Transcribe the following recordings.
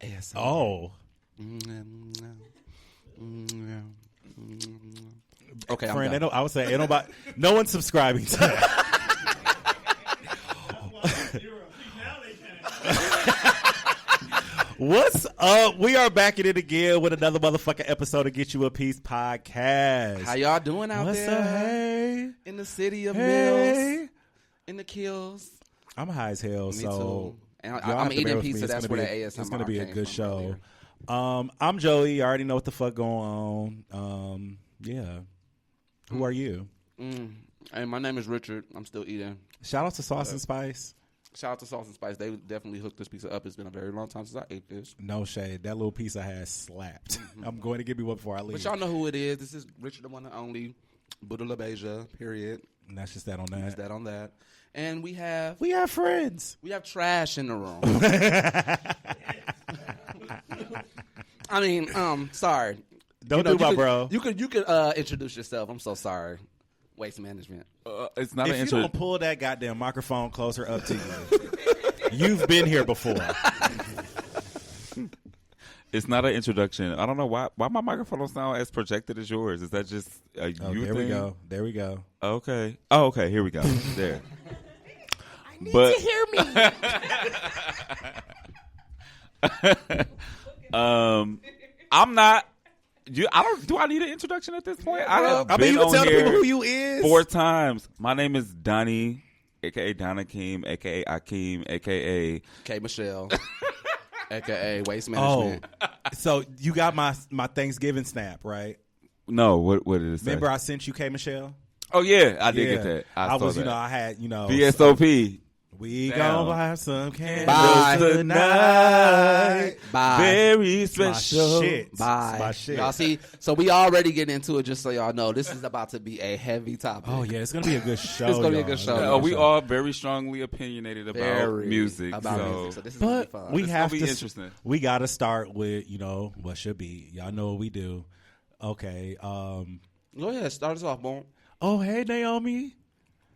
ASMR. Oh. Okay, friend, I would say ain't nobody, no one's subscribing to that. What's up? We are back at it again with another motherfucking episode of Get You a Piece podcast. How y'all doing out What's there? Up, hey? In the city of Mills. In the kills. I'm high as hell, Me so too. And I'm eating pizza. That's where the ASMR It's gonna be a good show. Earlier. I'm Joey. You already know what the fuck going on. Yeah. Who are you? Hey, my name is Richard. I'm still eating. Shout out to Sauce and Spice. Shout out to Sauce and Spice. They definitely hooked this pizza up. It's been a very long time since I ate this. No shade. That little piece I had slapped. I'm going to give me one before I leave. But y'all know who it is. This is Richard, the one and only. Buddha LaBeija, period. And that's just that on that. That's that on that. And we have friends. We have trash in the room. I mean, sorry. Don't do my bro. You could introduce yourself. I'm so sorry. Waste management. It's not. If you don't pull that goddamn microphone closer up to you, you've been here before. It's not an introduction. I don't know why my microphone don't sound as projected as yours. Is that just a you thing? There we go. There we go. Okay. Oh, okay. Here we go. There. I need to hear me. I'm not. Do I need an introduction at this point? I mean, you can tell the people who you is 4 times. My name is Donnie, aka Donna Keem, aka Akeem, aka K Michelle, aka Waste Management. Oh, so you got my Thanksgiving snap, right? No, what did it say? Remember I sent you K Michelle? Oh yeah, I did get that. I was, that. I had, VSOP. We gon' buy some candles Bye. tonight. Bye. Very special. Bye. My shit. Y'all see, so we already get into it. Just so y'all know, this is about to be a heavy topic. Oh yeah, it's gonna be a good show. It's gonna be a good show. Yeah, we all very strongly opinionated about music. So this is but gonna be fun. we have to be interesting. We got to start with what should be. Y'all know what we do. Okay. Go ahead, start us off, boom. Oh hey Naomi.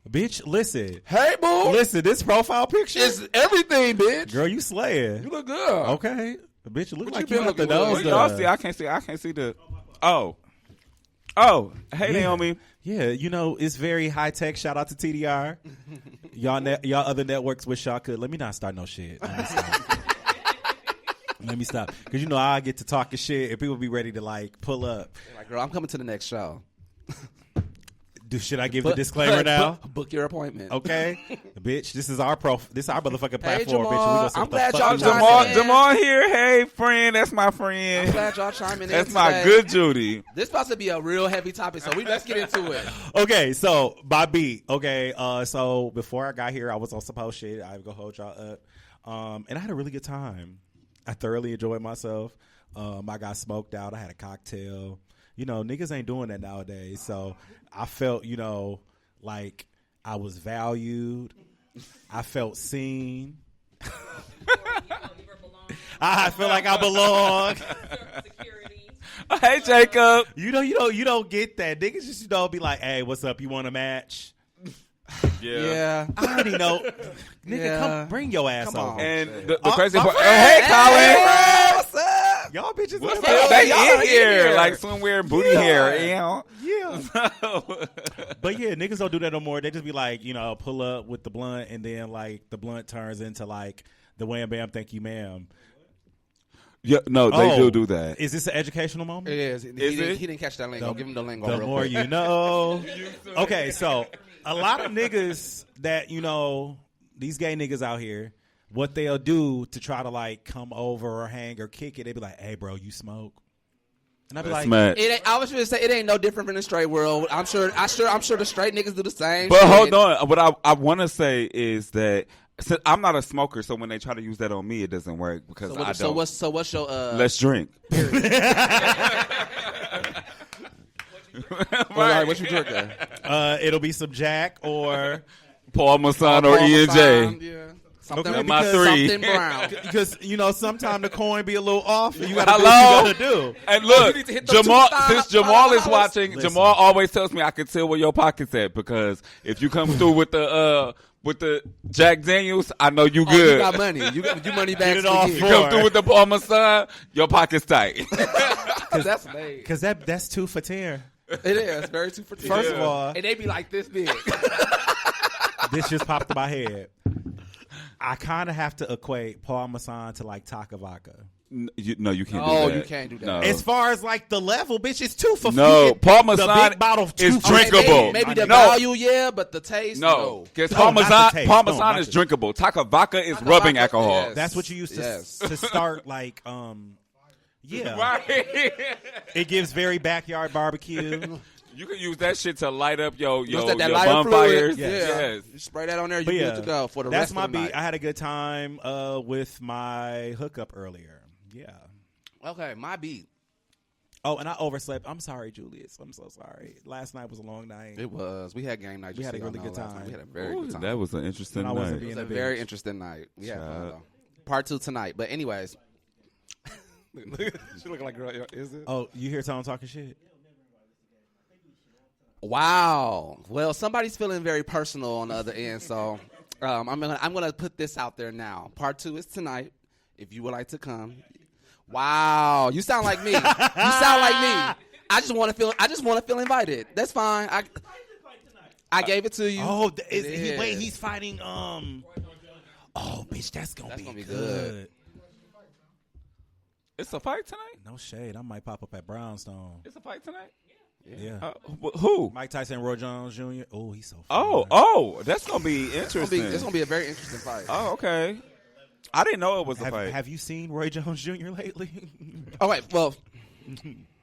Bitch, listen. Hey, boo. Listen, this profile picture is everything, bitch. Girl, you slaying. You look good. Okay. Bitch, you look like you you got the nose Y'all done. see, I can't see the. Oh, hey Naomi. Yeah, it's very high tech. Shout out to TDR. y'all other networks wish y'all could. Let me not start no shit. Let me stop. Because I get to talking shit and people be ready to pull up. Like, girl, I'm coming to the next show. Should I give the disclaimer now? Book your appointment. Okay, bitch. This is our motherfucking platform. Hey, Jamal, bitch. I'm glad y'all Jamal here. Hey, friend, that's my friend. I'm glad y'all chiming in. That's my good Judy. This about to be a real heavy topic, so let's get into it. Okay, so by beat. Okay, so before I got here, I was on some whole shit. I go hold y'all up, and I had a really good time. I thoroughly enjoyed myself. I got smoked out. I had a cocktail. Niggas ain't doing that nowadays. So I felt, like I was valued. I felt seen. I feel like I belong. Hey, Jacob. You don't get that. Niggas just be like, hey, what's up? You want a match? Yeah. I already know. Nigga, come bring your ass over. And the crazy part. Hey, Colin. What's up? Y'all bitches. What's up? They in here. Like swimwear and booty hair. Yeah. But yeah, niggas don't do that no more. They just be like, pull up with the blunt and then the blunt turns into the wham bam thank you ma'am. Yeah, no, they do that. Is this an educational moment? It is. He didn't catch that lingo. Give him the lingo. The more you know. Okay, so a lot of niggas that these gay niggas out here, what they'll do to try to come over or hang or kick it, they be like, "Hey, bro, you smoke?" And I be like, I was going to say it ain't no different from the straight world. I'm sure the straight niggas do the same. But hold on, what I want to say is that. So I'm not a smoker, so when they try to use that on me, it doesn't work because I don't. So what's your Let's drink. Right. What you drinking? It'll be some Jack or Paul Masson or E&J. Yeah. Something, my 3. Something brown. Because sometimes the coin be a little off. And you gotta Hello? do what you gotta do. And look, Jamal, since Jamal is watching, Listen. Jamal always tells me I can tell where your pocket's at because if you come through with the with the Jack Daniels, I know you Oh, good. you got money. You got your money back. Get it off You come through with the Parmesan, your pocket's tight. Because that's made. Because that's 2 for 10. It is very 2 for 10. First of all, and they be like this big. this just popped in my head. I kind of have to equate Parmesan to like Taka Vodka. No, you can't do Oh, that. you can't do that. No. As far as like the level, bitch, it's 2 for No, the Parmesan big bottle is 2 for drinkable. Maybe the No. value, yeah, but the taste, No, because No, not the Parmesan, taste. Parmesan No, not is the- drinkable. Taka vodka is Taka rubbing vodka, alcohol. yes. That's what you used to Yes. to start like yeah. Right. It gives very backyard barbecue. You can use that shit to light up your that lighter bonfires. fluid. Yes. Yeah. Yes. You spray that on there, But you're yeah, good to go for the that's rest my of the beat. night. I had a good time with my hookup earlier. Yeah. Okay, my beat. Oh, and I overslept. I'm sorry, Julius. I'm so sorry. Last night was a long night. It was. We had game night. We had a just so really y'all good know, last time. night. We had a very Ooh, good time. that was an interesting When I wasn't night. It being was a a very bitch. interesting night. We had fun, Child. though. Part 2 tonight. But anyways. She looking like, girl, is it? Oh, you hear Tom talking shit? Wow. Well, somebody's feeling very personal on the other end, so I'm gonna put this out there now. Part 2 is tonight. If you would like to come. Wow, you sound like me. You sound like me. I just want to feel invited. That's fine. I gave it to you. Oh, It is. wait, he's fighting. Oh, bitch, that's gonna be gonna be good. good. It's a fight tonight? No shade. I might pop up at Brownstone. It's a fight tonight? Yeah. Who? Mike Tyson, Roy Jones Jr. Oh, he's so fun. Oh, that's going to be interesting. It's gonna be a very interesting fight. Oh, okay. I didn't know it was a fight. Have you seen Roy Jones Jr. lately? Oh wait, well,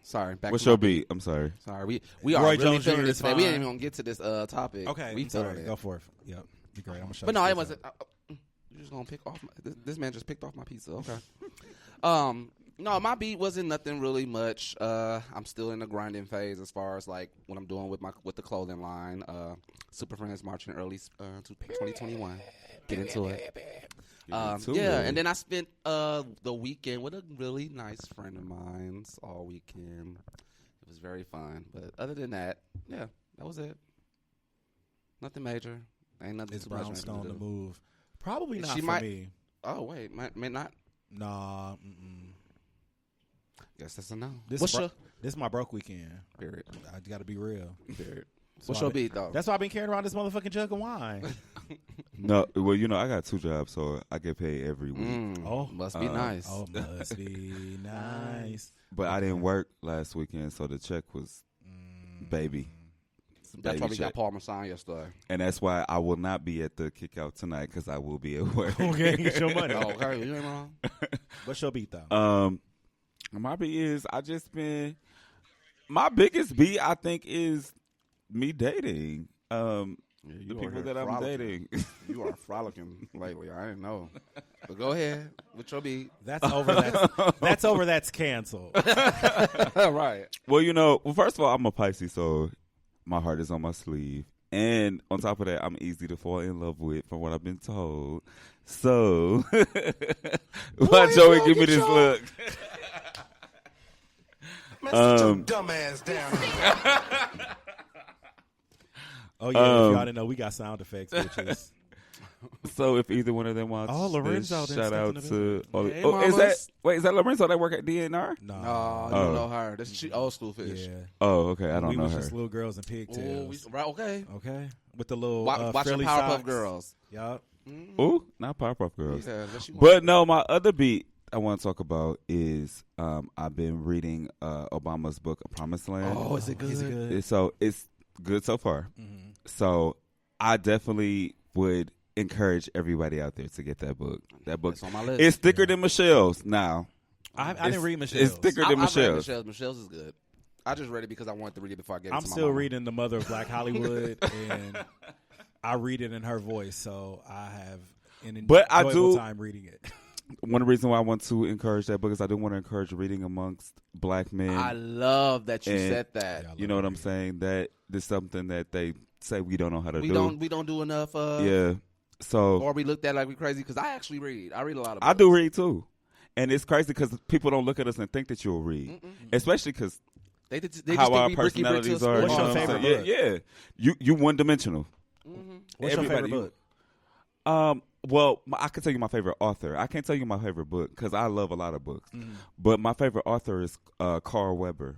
sorry. Back What's to your my beat? I'm sorry. Sorry, we are Roy really Jones feeling Jr. this is today. We fine. ain't even gonna get to this topic. Okay, we I'm feeling sorry. it. Go for it. Yep, be great. I'm gonna show But you no, it this wasn't. up. You just gonna pick off. This man just picked off my pizza. Okay. No, my beat wasn't nothing really much. I'm still in the grinding phase as far as like what I'm doing with the clothing line. Super Friends marching early 2021. Get into it. Yeah, and then I spent the weekend with a really nice friend of mine's all weekend. It was very fun. But other than that, yeah, that was it. Nothing major. Ain't nothing Is too much. Brownstone to the do. move? Probably not She for might- me. Oh wait, may not. Nah. Mm-mm. Guess that's a no. This What's your is my broke weekend. period? I got to be real. Period. That's What's why your beat though? That's why I've been carrying around this motherfucking jug of wine. No, well, I got 2 jobs, so I get paid every week. Oh. must be nice. Oh, must be nice. But I didn't work last weekend, so the check was baby. That's why baby we got check. Parmesan yesterday. And that's why I will not be at the kickout tonight because I will be at work. Okay, get your money. Oh, okay, you ain't wrong. What's your beat though? My beat is my biggest beat I think is me dating. The people that I'm dating. You are frolicking lately. I didn't know. But go ahead. What's your beat? That's over. That's over. That's canceled. Right. Well, first of all, I'm a Pisces, so my heart is on my sleeve. And on top of that, I'm easy to fall in love with from what I've been told. So, why Joey give me this look? Dumb ass down here. Oh yeah, if y'all didn't know, we got sound effects, bitches. So if either one of them wants, Oh, Lorenzo then done shout out stepped in to. the Hey, is mamas. that Lorenzo that work at DNR? No. No, you don't know her. This she old school fish. Yeah. Oh, okay. I don't we know was her. just little girls in Ooh, pigtails. right, okay. Okay, with the little Watching frilly Powerpuff socks. Girls. Yup. Ooh, not Powerpuff Girls. Yeah, that's what she But no, my other beat I want to talk about is I've been reading Obama's book, A Promised Land. Oh, is it good? Is it good? So it's good so far. Mm-hmm. So I definitely would encourage everybody out there to get that book. That book It's on my list. It's thicker than Michelle's now. I didn't read Michelle's. It's thicker than I've read Michelle's. Michelle's is good. I just read it because I wanted to read it before I gave it I'm to my still mama. reading The Mother of Black Hollywood, and I read it in her voice, so I have an But I enjoyable do- time reading it. One reason why I want to encourage that book is I do want to encourage reading amongst black men. I love that you And- said that. Yeah, You know what I'm saying? That is something that they say we don't know how to do. We don't do enough of. Yeah. So Or we looked at like we crazy because I actually read. I read a lot of. I do read too. And it's crazy because people don't look at us and think that you'll read. Especially because They just how think our we Ricky personalities Brick are. to a What's you know your what I'm favorite saying? book? Yeah. You one dimensional. What's your favorite book? Well, I can tell you my favorite author. I can't tell you my favorite book because I love a lot of books. But my favorite author is Carl Weber.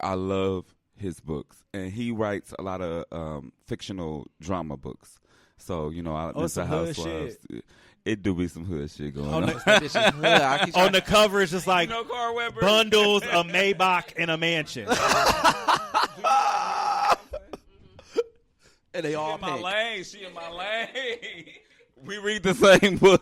I love his books, and he writes a lot of fictional drama books. So Mr. Housewives. It do be some hood shit going on. On the cover, it's just like Carl Weber. bundles, a Maybach, and a mansion. And they all in my pink. lane. She in my lane. We read the same book.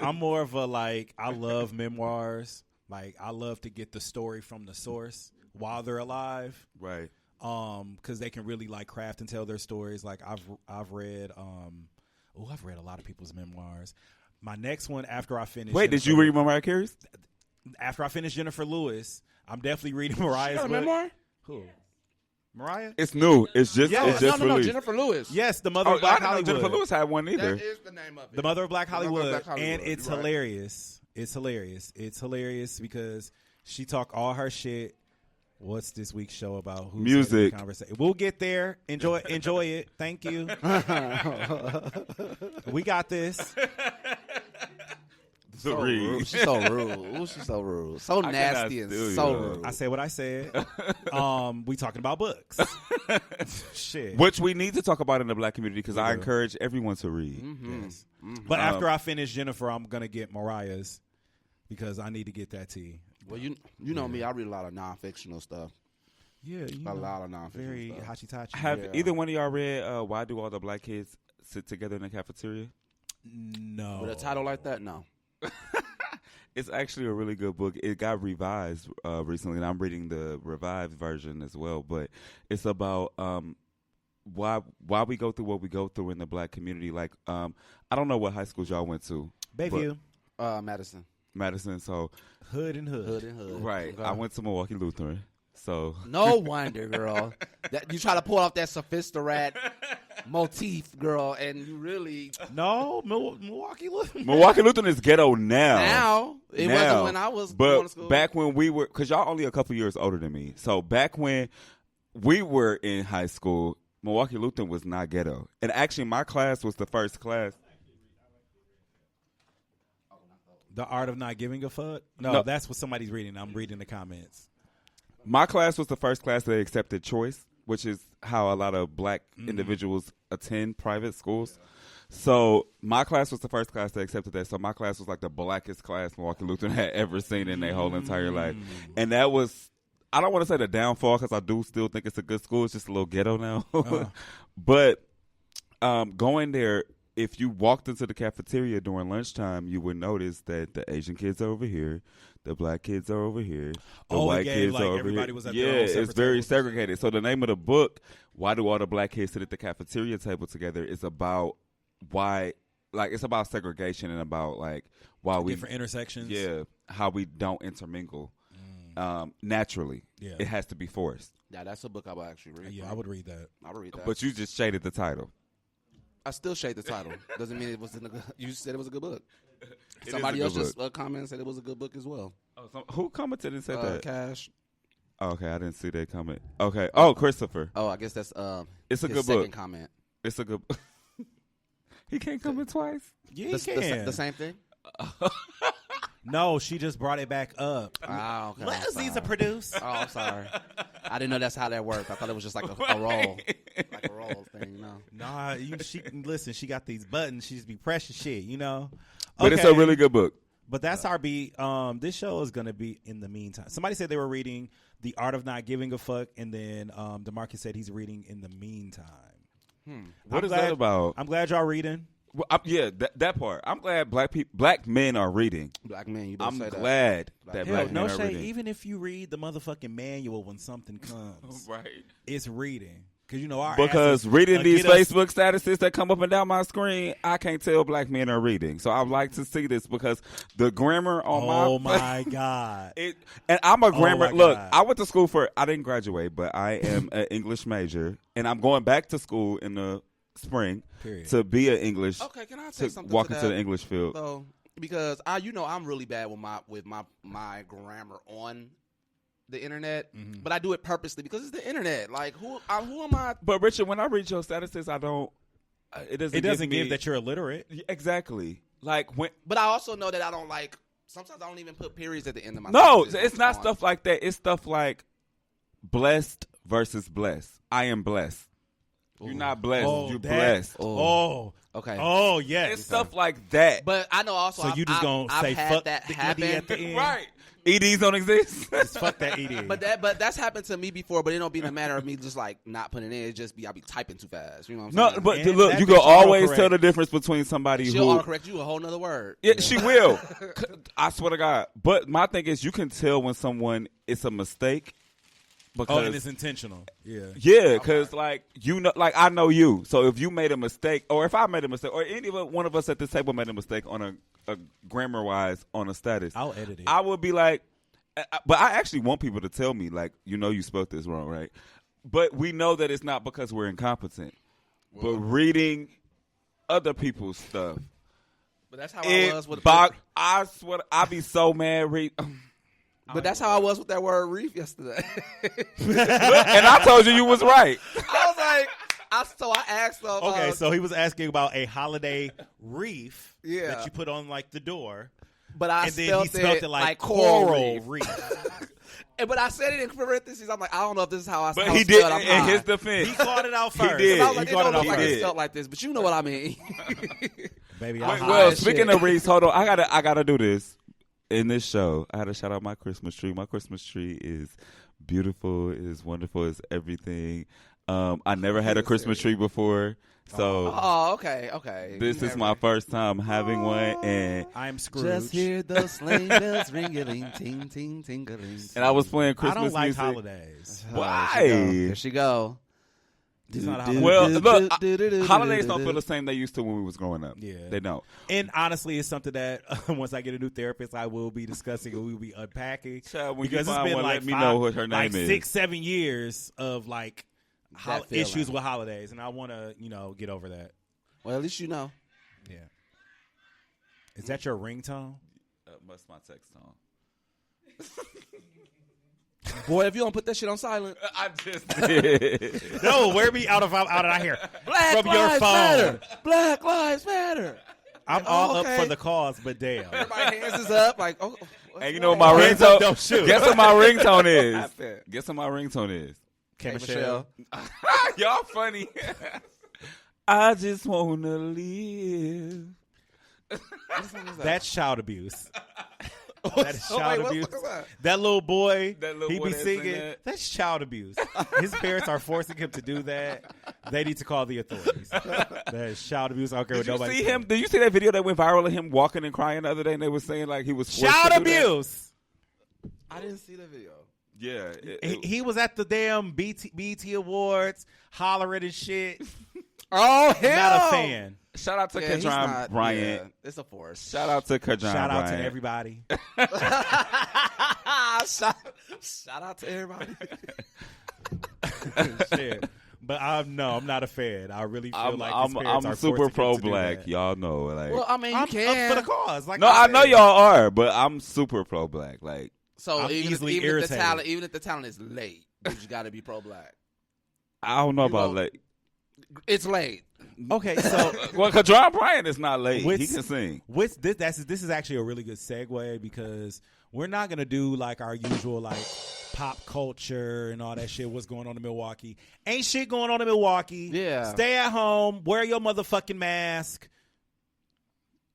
I'm more of a I love memoirs. Like I love to get the story from the source while they're alive. Right. Because they can really craft and tell their stories. Like I've read I've read a lot of people's memoirs. My next one after I finish. Wait, did you read Mariah Carey's? After I finish Jennifer Lewis, I'm definitely reading Mariah's book. memoir? Who? Mariah? It's new. It's just No, released. Jennifer Lewis. Yes, the mother of Black I didn't know Hollywood. Jennifer Lewis had one either. That is the name of it. The mother of Black Hollywood, Black Hollywood, and it's you're right. hilarious. It's hilarious. It's hilarious because she talk all her shit. What's this week's show about? Who's Music. Conversation. We'll get there. Enjoy it. Thank you. We got this. So rude. She's so rude. Ooh, she's so rude. So nasty and so rude. I said what I said. We talking about books. Shit. Which we need to talk about in the Black community because I encourage everyone to read. Yes. But after I finish Jennifer, I'm gonna get Mariah's because I need to get that tea. Well, you know me. I read a lot of non-fictional stuff. Yeah, A lot of non-fictional very stuff. hachi-tachi. Have either one of y'all read Why Do All the Black Kids Sit Together in the Cafeteria? No. With a title like that, no. It's actually a really good book. It got revised recently, and I'm reading the revised version as well. But it's about why we go through what we go through in the Black community. Like, I don't know what high schools y'all went to. Bayview. Madison. Madison, so Hood and hood. right. Okay. I went to Milwaukee Lutheran, so No wonder, girl. That you try to pull off that sophisticated motif, girl, and you really No, Milwaukee Lutheran. Milwaukee Lutheran is ghetto now. now it wasn't when I was going to But school. back when we were, because y'all only a couple years older than me, so back when we were in high school, Milwaukee Lutheran was not ghetto, and actually my class was the first class. The Art of Not Giving a Fuck? No, that's what somebody's reading. I'm reading the comments. My class was the first class that accepted choice, which is how a lot of Black individuals attend private schools. So my class was the first class that accepted that. So my class was like the blackest class Milwaukee Lutheran had ever seen in their whole entire life. And that was, I don't want to say the downfall because I do still think it's a good school. It's just a little ghetto now. But going there, if you walked into the cafeteria during lunchtime, you would notice that the Asian kids are over here, the Black kids are over here, the white kids are over everybody here. was at their own separate it's very tables. segregated. So the name of the book, Why Do All the Black Kids Sit at the Cafeteria Table Together, is about it's about segregation and about why we Different intersections. Yeah, how we don't intermingle naturally. Yeah. It has to be forced. Yeah, that's a book I would actually read. Yeah, I would read that. I would read that. But you just shaded the title. I still shade the title. Doesn't mean it was in a good. You said it was a good book. It Somebody is a else good just commented and said it was a good book as well. Who commented and said that? Cash. Oh, okay, I didn't see that comment. Okay. Oh, Christopher. Oh, I guess that's It's a his good second book. comment. It's a good. He can't comment twice. Yeah, you The can. the same thing. No, she just brought it back up. Oh, okay. Let I'm Aziza sorry. produce. Oh, I'm sorry. I didn't know that's how that worked. I thought it was just like a roll, like a roll thing. You know. Nah, listen. She got these buttons. She just be pressing shit, But it's a really good book. But that's our beat. This show is gonna be in the meantime. Somebody said they were reading The Art of Not Giving a Fuck, and then DeMarcus said he's reading In the Meantime. What is that about? I'm glad y'all reading. Well, yeah, that part. I'm glad black men are reading. Black men, you better I'm say that. glad that Hell, black no men are shade. reading. Even if you read the motherfucking manual when something comes, Right. it's reading. Because our Because asses, reading these get us- Facebook statuses that come up and down my screen, I can't tell black men are reading. So I'd like to see this because the grammar on Oh my God. And I'm a grammar. my Look, God. I went to school I didn't graduate, but I am an English major, and I'm going back to school in the spring Period. to be an English. Okay, can I say to something? walk to into that? the English field. So, because I'm really bad with my grammar on the internet, but I do it purposely because it's the internet. Like who am I? But Richard, when I read your statuses, I don't It doesn't. It doesn't give give that you're illiterate. exactly. Like when. But I also know that I don't like. Sometimes I don't even put periods at the end of my. No, sentences. it's not On. stuff like that. It's stuff like blessed versus blessed. I am blessed. You're not blessed. You're blessed. Oh. Okay. Oh, yes. It's stuff like that. But I know also. So you just gonna I've say had fuck that the happen. ED at the end? Right. EDs don't exist. Just fuck that ED. But that's happened to me before. But it don't be in a matter of me just like not putting it in. It just be I be typing too fast. You know what I'm saying? No, but And look, that you bitch can always autocorrect. tell the difference between somebody she'll who. autocorrect you a whole nother word. Yeah, she will. I swear to God. But my thing is, you can tell when someone it's a mistake. Because, and it's intentional. Yeah. yeah, because like you know, like I know you. So if you made a mistake, or if I made a mistake, or any one of us at this table made a mistake on a grammar wise on a status, I'll edit it. I would be like, but I actually want people to tell me like, you spelled this wrong, right? But we know that it's not because we're incompetent, but reading other people's stuff. But that's how I was with. I swear, I be so mad. But that's how I was with that word reef yesterday. And I told you was right. I was like, so I asked them. Okay, so he was asking about a holiday wreath Yeah. that you put on like the door. but I And then spelled he spelled it like coral coral reef. reef. But I said it in parentheses. I'm like, I don't know if this is how I. But how he it's did spelled. I'm in high. his defense. He called it out He first. did. I was like, He it called don't it out look like did. it's spelled like this, but you know what I mean. Baby, Well, I'm high Well, as speaking shit. of Reese, hold on. I gotta do this in this show. I had to shout out my Christmas tree. My Christmas tree is beautiful. It is wonderful. It's everything. I never had a Christmas tree before, so Oh, okay. this is my first time having one, and I'm Scrooge. Just hear those sleigh bells ringing, ting, ting, tingling. I was playing I Christmas don't like music. holidays. Why? Here she go. It's not a holiday. Well, look, holidays don't feel the same they used to when we was growing up. Yeah. They don't. And honestly, it's something that once I get a new therapist, I will be discussing and we will be unpacking. Child, when you because it's find been one, like let me know what her name like is. 6-7 years of like That feeling. issues with holidays, and I want to get over that. Well, at least you know. Yeah. Is that your ringtone? That's my text tone. Boy, if you don't put that shit on silent. I just did. No, wear me out of here. Black From your Lives phone. Matter. Black Lives Matter. I'm all okay. up for the cause, but damn. Everybody hands is up. Like, oh. And you know what my Hands up, ringtone? don't shoot. Guess what my ringtone is? Happened? Guess what my ringtone is? K. Hey, Michelle. Y'all funny. I just wanna live. That's child abuse. That is Oh, child wait, what abuse. the fuck is that? That little boy, That little he boy be that singing. sing that. That's child abuse. His parents are forcing him to do that. They need to call the authorities. That is child abuse. I don't care Did what you nobody see says. him? Did you see that video that went viral of him walking and crying the other day? And they were saying like he was forced Child to do that? abuse. I didn't see the video. Yeah, He was at the damn BT Awards hollering and shit. Oh, hell. Not a fan. Shout out to Yeah, he's Kadron not- Bryant. yeah, it's a force. Shout out to Kadron Shout out Bryant. to everybody. Shout out to everybody. Shit. But I'm not a fan. I really feel like his I'm parents are super forcing him pro to do black. that. Y'all know, like. Well, I mean, you I'm can. up for the cause. Like no, I know said. y'all are, but I'm super pro black. Like, So I'm even easily if the irritated. talent, even if the talent is late, you got to be pro black. I don't know You about won't- like. It's late. Okay, so Well, Kadron Bryant is not late. What's- He can sing. this is actually a really good segue because we're not gonna do like our usual like pop culture and all that shit. What's going on in Milwaukee? Ain't shit going on in Milwaukee. Yeah. Stay at home. Wear your motherfucking mask.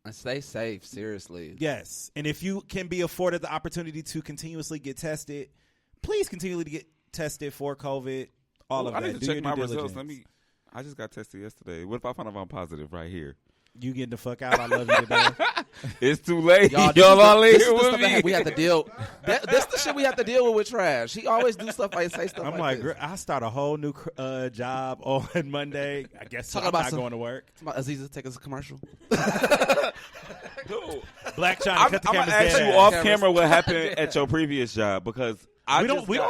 And stay safe. Seriously. Yes, and if you can be afforded the opportunity to continuously get tested, please continually get tested for COVID. All of I that. need to Do check your my due results. diligence. I just got tested yesterday. What if I find out I'm positive right here? You getting the fuck out? I love you to death. It's too late. Y'all, Y'all all this in is here the with stuff me. that we have to deal. This the shit we have to deal with Trash. He always do stuff like say stuff I'm like like, this. I start a whole new job on Monday. I guess Talk I'm about not some- going to work. Aziza, take us a commercial. Dude, Black China, I'm cut the gonna cameras ask you down. off Cameras. camera what happened at your previous job because We don't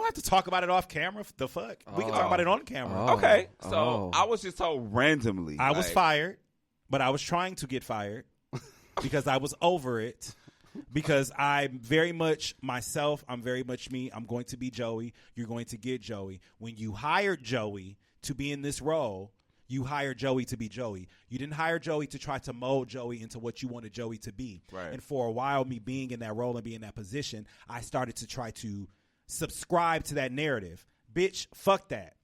have to talk about it off camera. The fuck, we can talk about it on camera. Oh. Okay, so Oh. I was just told randomly. I was like, fired, but I was trying to get fired because I was over it. Because I'm very much myself. I'm very much me. I'm going to be Joey. You're going to get Joey. When you hired Joey to be in this role, You hired Joey to be Joey. You didn't hire Joey to try to mold Joey into what you wanted Joey to be. Right. And for a while, me being in that role and being in that position, I started to try to subscribe to that narrative. Bitch, fuck that.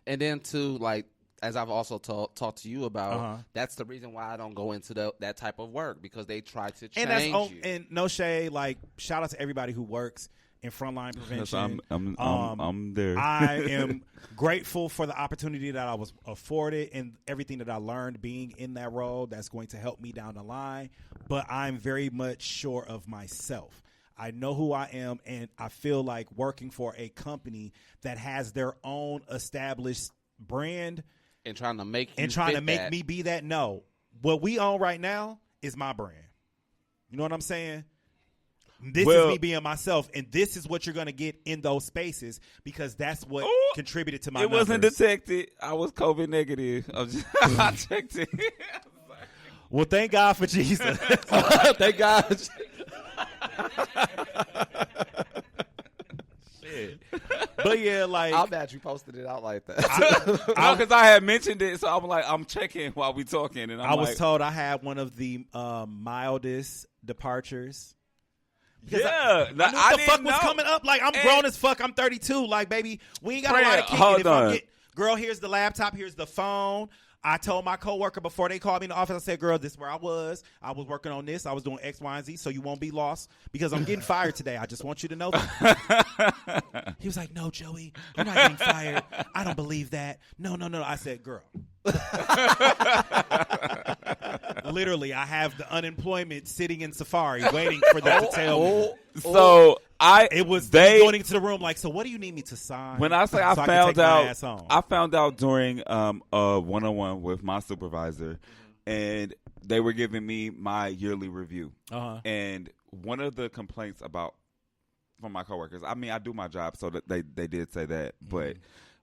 And then to like, as I've also talked to you about, that's the reason why I don't go into that type of work, because they try to change you. And no shade, like shout out to everybody who works in frontline prevention. I'm there. I am grateful for the opportunity that I was afforded and everything that I learned being in that role that's going to help me down the line. But I'm very much sure of myself. I know who I am, and I feel like working for a company that has their own established brand and trying to make me be that. No, what we own right now is my brand. You know what I'm saying? This is me being myself, and this is what you're going to get in those spaces, because that's what contributed to my numbers. Wasn't detected. I was COVID negative. I checked it. Well, thank God for Jesus. Thank God. Shit. But yeah, like, I'm mad you posted it out like that. Because I had mentioned it, so I'm like, I'm checking while we talking, and I was told I had one of the mildest departures. Because I knew what the fuck was coming up. Like, I'm grown as fuck. I'm 32. Like, baby, we ain't got a lot of kicking. Girl, here's the laptop. Here's the phone. I told my coworker before they called me in the office, I said, girl, this is where I was. I was working on this. I was doing X, Y, and Z, so you won't be lost, because I'm getting fired today. I just want you to know that. He was like, no, Joey, you're not getting fired. I don't believe that. No. I said, girl. Literally, I have the unemployment sitting in Safari waiting for them to tell me. So they going into the room like, so what do you need me to sign? When I say I found out during a one-on-one with my supervisor, and they were giving me my yearly review. And one of the complaints from my coworkers, I mean, I do my job, so that they did say that, but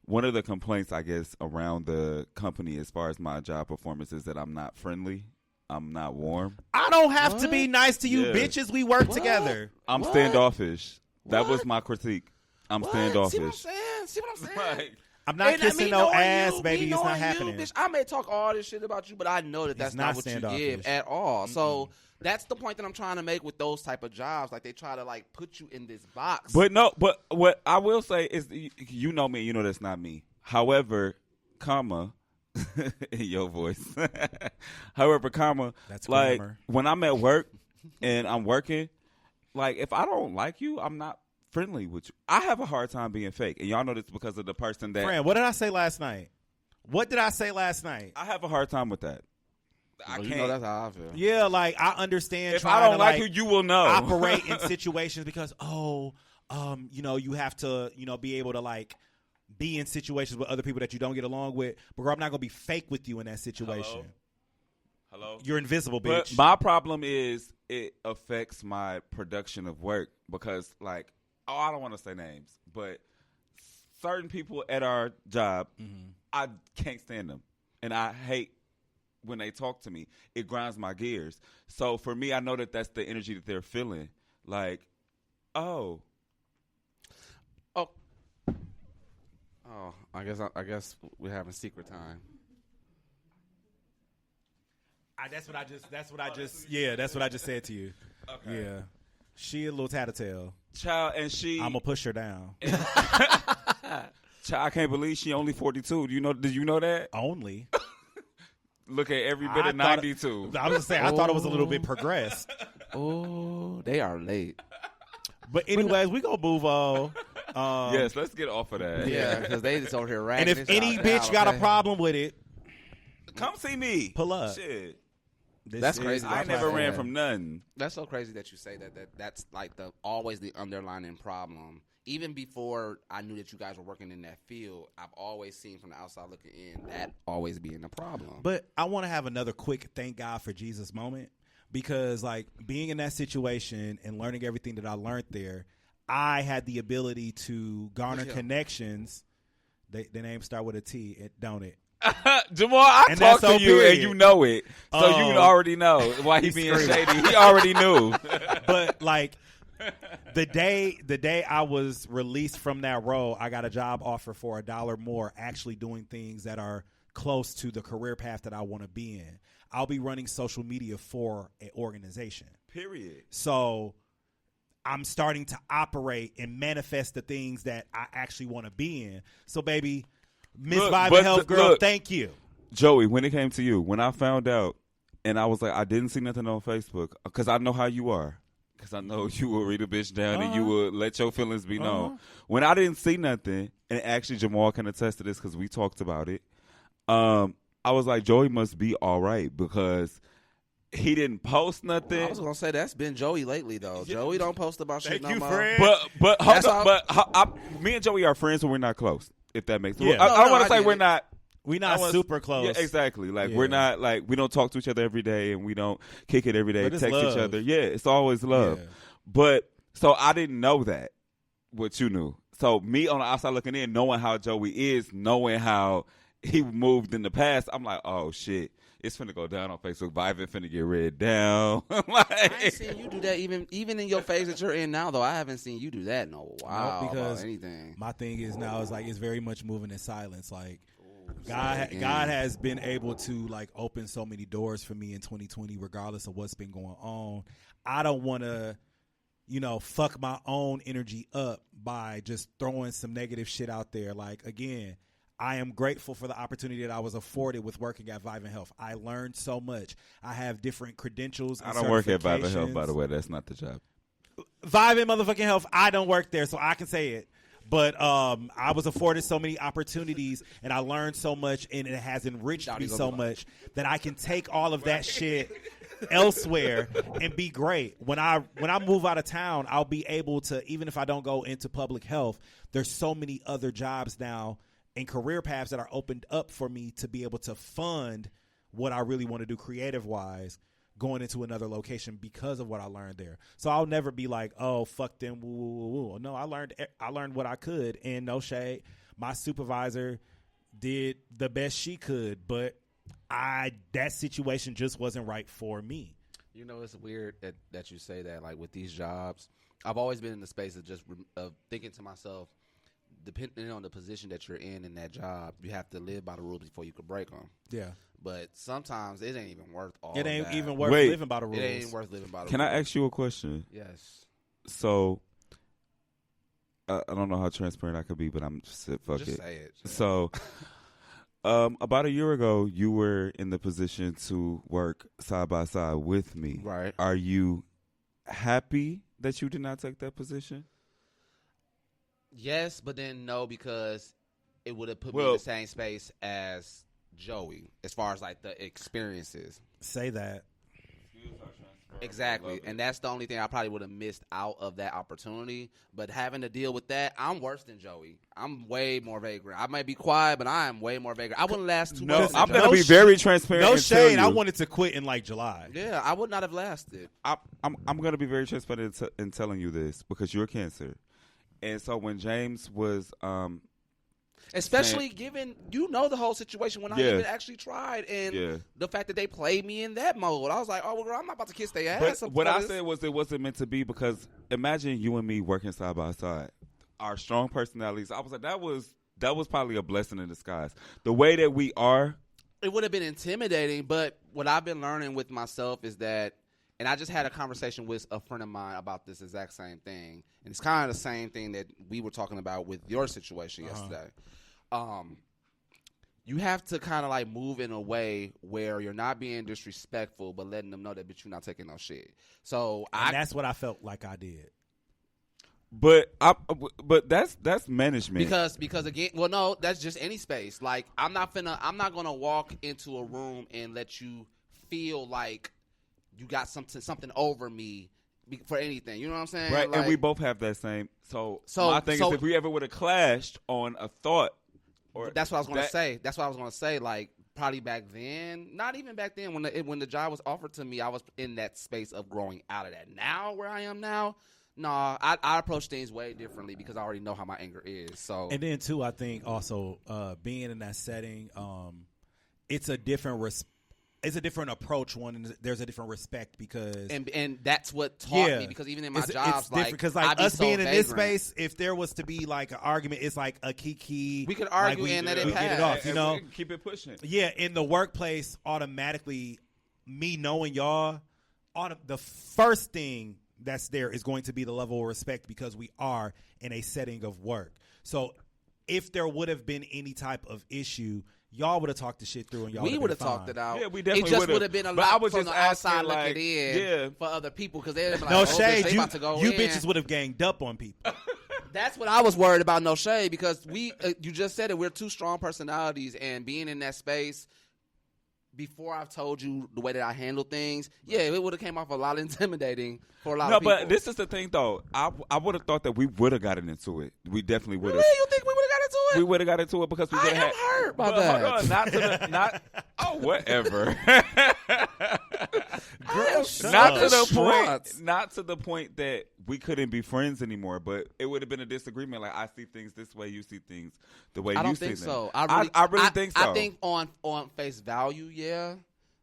one of the complaints, I guess, around the company as far as my job performance is that I'm not friendly. I'm not warm. I don't have to be nice to you, bitches. We work together. I'm standoffish. That was my critique. I'm standoffish. See what I'm saying? I'm not kissing no ass, baby. It's not happening. Bitch, I may talk all this shit about you, but I know that's not what you give at all. Mm-mm. So that's the point that I'm trying to make with those type of jobs. Like, they try to like put you in this box. But what I will say is, you know me, you know that's not me. However, in your voice. However, that's like grammar. When I'm at work and I'm working, like if I don't like you, I'm not friendly with you. I have a hard time being fake, and y'all know this because of the person that. Fran, what did I say last night? I have a hard time with that. I can't. You know that's how I feel. Yeah, like I understand. If I don't like you, you will know. Operate in situations because you have to be able to like be in situations with other people that you don't get along with. But girl, I'm not gonna be fake with you in that situation. Hello? You're invisible, bitch. But my problem is it affects my production of work because, like, I don't want to say names, but certain people at our job, I can't stand them, and I hate when they talk to me. It grinds my gears. So for me, I know that that's the energy that they're feeling. Like, I guess we're having secret time. That's what I just said to you. Okay. Yeah. She a little tattletale. Child, and she. I'm gonna push her down. Child, I can't believe she only 42. Did you know that? Only. Look at every bit of 92. I was gonna say I thought it was a little bit progressed. Oh, they are late. But anyways, we gonna move on. Yes, let's get off of that. Yeah, because they just over here ragging. And if any bitch got a problem with it, come see me. Pull up. Shit. That's crazy. I never ran from nothing. That's so crazy that you say that. That's like always the underlying problem. Even before I knew that you guys were working in that field, I've always seen from the outside looking in that always being a problem. But I want to have another quick thank God for Jesus moment, because like being in that situation and learning everything that I learned there, I had the ability to garner connections. The names start with a T, don't it? Jamal, I talked to you and you know it. So you already know why he's being shady. He already knew. But like the day I was released from that role, I got a job offer for $1 more, actually doing things that are close to the career path that I want to be in. I'll be running social media for an organization. Period. So I'm starting to operate and manifest the things that I actually want to be in. So, baby, Miss Vibe and Health Girl, thank you. Joey, when it came to you, when I found out, and I was like, I didn't see nothing on Facebook, because I know how you are. Because I know you will read a bitch down and you will let your feelings be known. When I didn't see nothing, and actually Jamal can attest to this because we talked about it, I was like, Joey must be all right because he didn't post nothing. I was going to say that's been Joey lately, though. Joey don't post about shit no more. Friend. But hold on, me and Joey are friends when we're not close, if that makes sense. Yeah. I don't want to say we're not. We're not super close. Yeah, exactly. Like, we're not, like, we don't talk to each other every day and we don't kick it every day, text love. each other. Yeah, it's always love. Yeah. But, so I didn't know that, what you knew. So, me on the outside looking in, knowing how Joey is, knowing how he moved in the past, I'm like, oh, shit. It's finna go down on Facebook. Vibe finna get read down. Like, I ain't seen you do that even in your phase that you're in now, though. I haven't seen you do that in a while. No, because about anything. my thing is now is like it's very much moving in silence. Like God has been able to like open so many doors for me in 2020, regardless of what's been going on. I don't want to, fuck my own energy up by just throwing some negative shit out there. Like, again, I am grateful for the opportunity that I was afforded with working at Vive and Health. I learned so much. I have different credentials. I don't work at Vive and Health, by the way. That's not the job. Vive and motherfucking Health, I don't work there, so I can say it. But I was afforded so many opportunities, and I learned so much, and it has enriched me so much that I can take all of that shit elsewhere and be great. When I move out of town, I'll be able to, even if I don't go into public health, there's so many other jobs now and career paths that are opened up for me to be able to fund what I really want to do creative-wise going into another location because of what I learned there. So I'll never be like, oh, fuck them, woo, woo, woo, woo. No, I learned what I could, and no shade. My supervisor did the best she could, but that situation just wasn't right for me. It's weird that you say that, like, with these jobs. I've always been in the space of just thinking to myself, depending on the position that you're in that job, you have to live by the rules before you can break them. Yeah. But sometimes it ain't even worth all It ain't that. even worth living by the rules. It ain't worth living by the rules. Can I ask you a question? Yes. So, I don't know how transparent I could be, but I'm just fuck just it. Say it. So, about a year ago, you were in the position to work side by side with me. Right. Are you happy that you did not take that position? Yes, but then no, because it would have put me in the same space as Joey as far as like the experiences. Say that. Exactly. And that's the only thing I probably would have missed out of that opportunity. But having to deal with that, I'm worse than Joey. I'm way more vagrant. I might be quiet, but I am way more vagrant. I wouldn't last 2 months. I'm going to be very transparent. No and tell shade. you. I wanted to quit in like July. Yeah, I would not have lasted. I'm going to be very transparent in telling you this because you're Cancer. And so when James was especially given the whole situation when I even actually tried, and the fact that they played me in that mode, I was like, oh well, girl, I'm not about to kiss their ass. But what I said was it wasn't meant to be, because imagine you and me working side by side, our strong personalities. I was like, that was probably a blessing in disguise. The way that we are, it would have been intimidating. But what I've been learning with myself is that. And I just had a conversation with a friend of mine about this exact same thing. And it's kind of the same thing that we were talking about with your situation yesterday. You have to kind of like move in a way where you're not being disrespectful, but letting them know that you're not taking no shit. So that's what I felt like I did. But that's management. Because again, well, no, that's just any space. Like I'm not gonna walk into a room and let you feel like you got something over me for anything. You know what I'm saying? Right, like, and we both have that same. So my thing is, if we ever would have clashed on a thought, or that's what I was going to say. That's what I was going to say. Like probably back then, not even back then when the job was offered to me, I was in that space of growing out of that. Now where I am now, I approach things way differently because I already know how my anger is. So and then too, I think also being in that setting, it's a different it's a different approach and there's a different respect because and that's what taught me because even in my jobs, it's different because like us being in this space, if there was to be like an argument, it's like a kiki. We could argue like and let it we pass. get it off, you know. Keep it pushing. Yeah, in the workplace, automatically, me knowing y'all, the first thing that's there is going to be the level of respect because we are in a setting of work. So if there would have been any type of issue, y'all would have talked the shit through and y'all we would have talked it out. Yeah, we definitely It just would have been a but I lot was from just the outside asking, like, looking in for other people because they'd be like, no oh, shade, bitch, they about to go you in. bitches would have ganged up on people. That's what I was worried about, no shade, because you just said it. We're two strong personalities, and being in that space, before I've told you the way that I handle things, it would have came off a lot intimidating for a lot of people. No, but this is the thing, though. I would have thought that we would have gotten into it. We definitely would have. Really? You think we would have got into it? We would have got into it because we would have had. I am hurt by but that. hold on, whatever. Not to the point that we couldn't be friends anymore, but it would have been a disagreement. Like, I see things this way, you see things the way you see them. I don't think so. I really think so. I think on face value, yeah.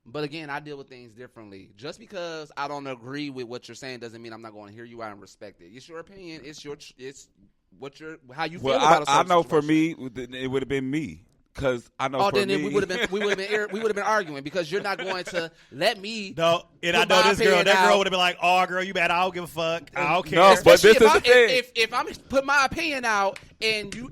But again, I deal with things differently. Just because I don't agree with what you're saying doesn't mean I'm not going to hear you out and respect it. It's your opinion. It's how you feel about a I know situation. for me, it would have been me. Because I know. Then we would have been arguing because you're not going to let me. No, and I know this girl. That girl would have been like, "Oh, girl, you bad. I don't give a fuck. I don't care." No, but this is the thing. If I'm put my opinion out and you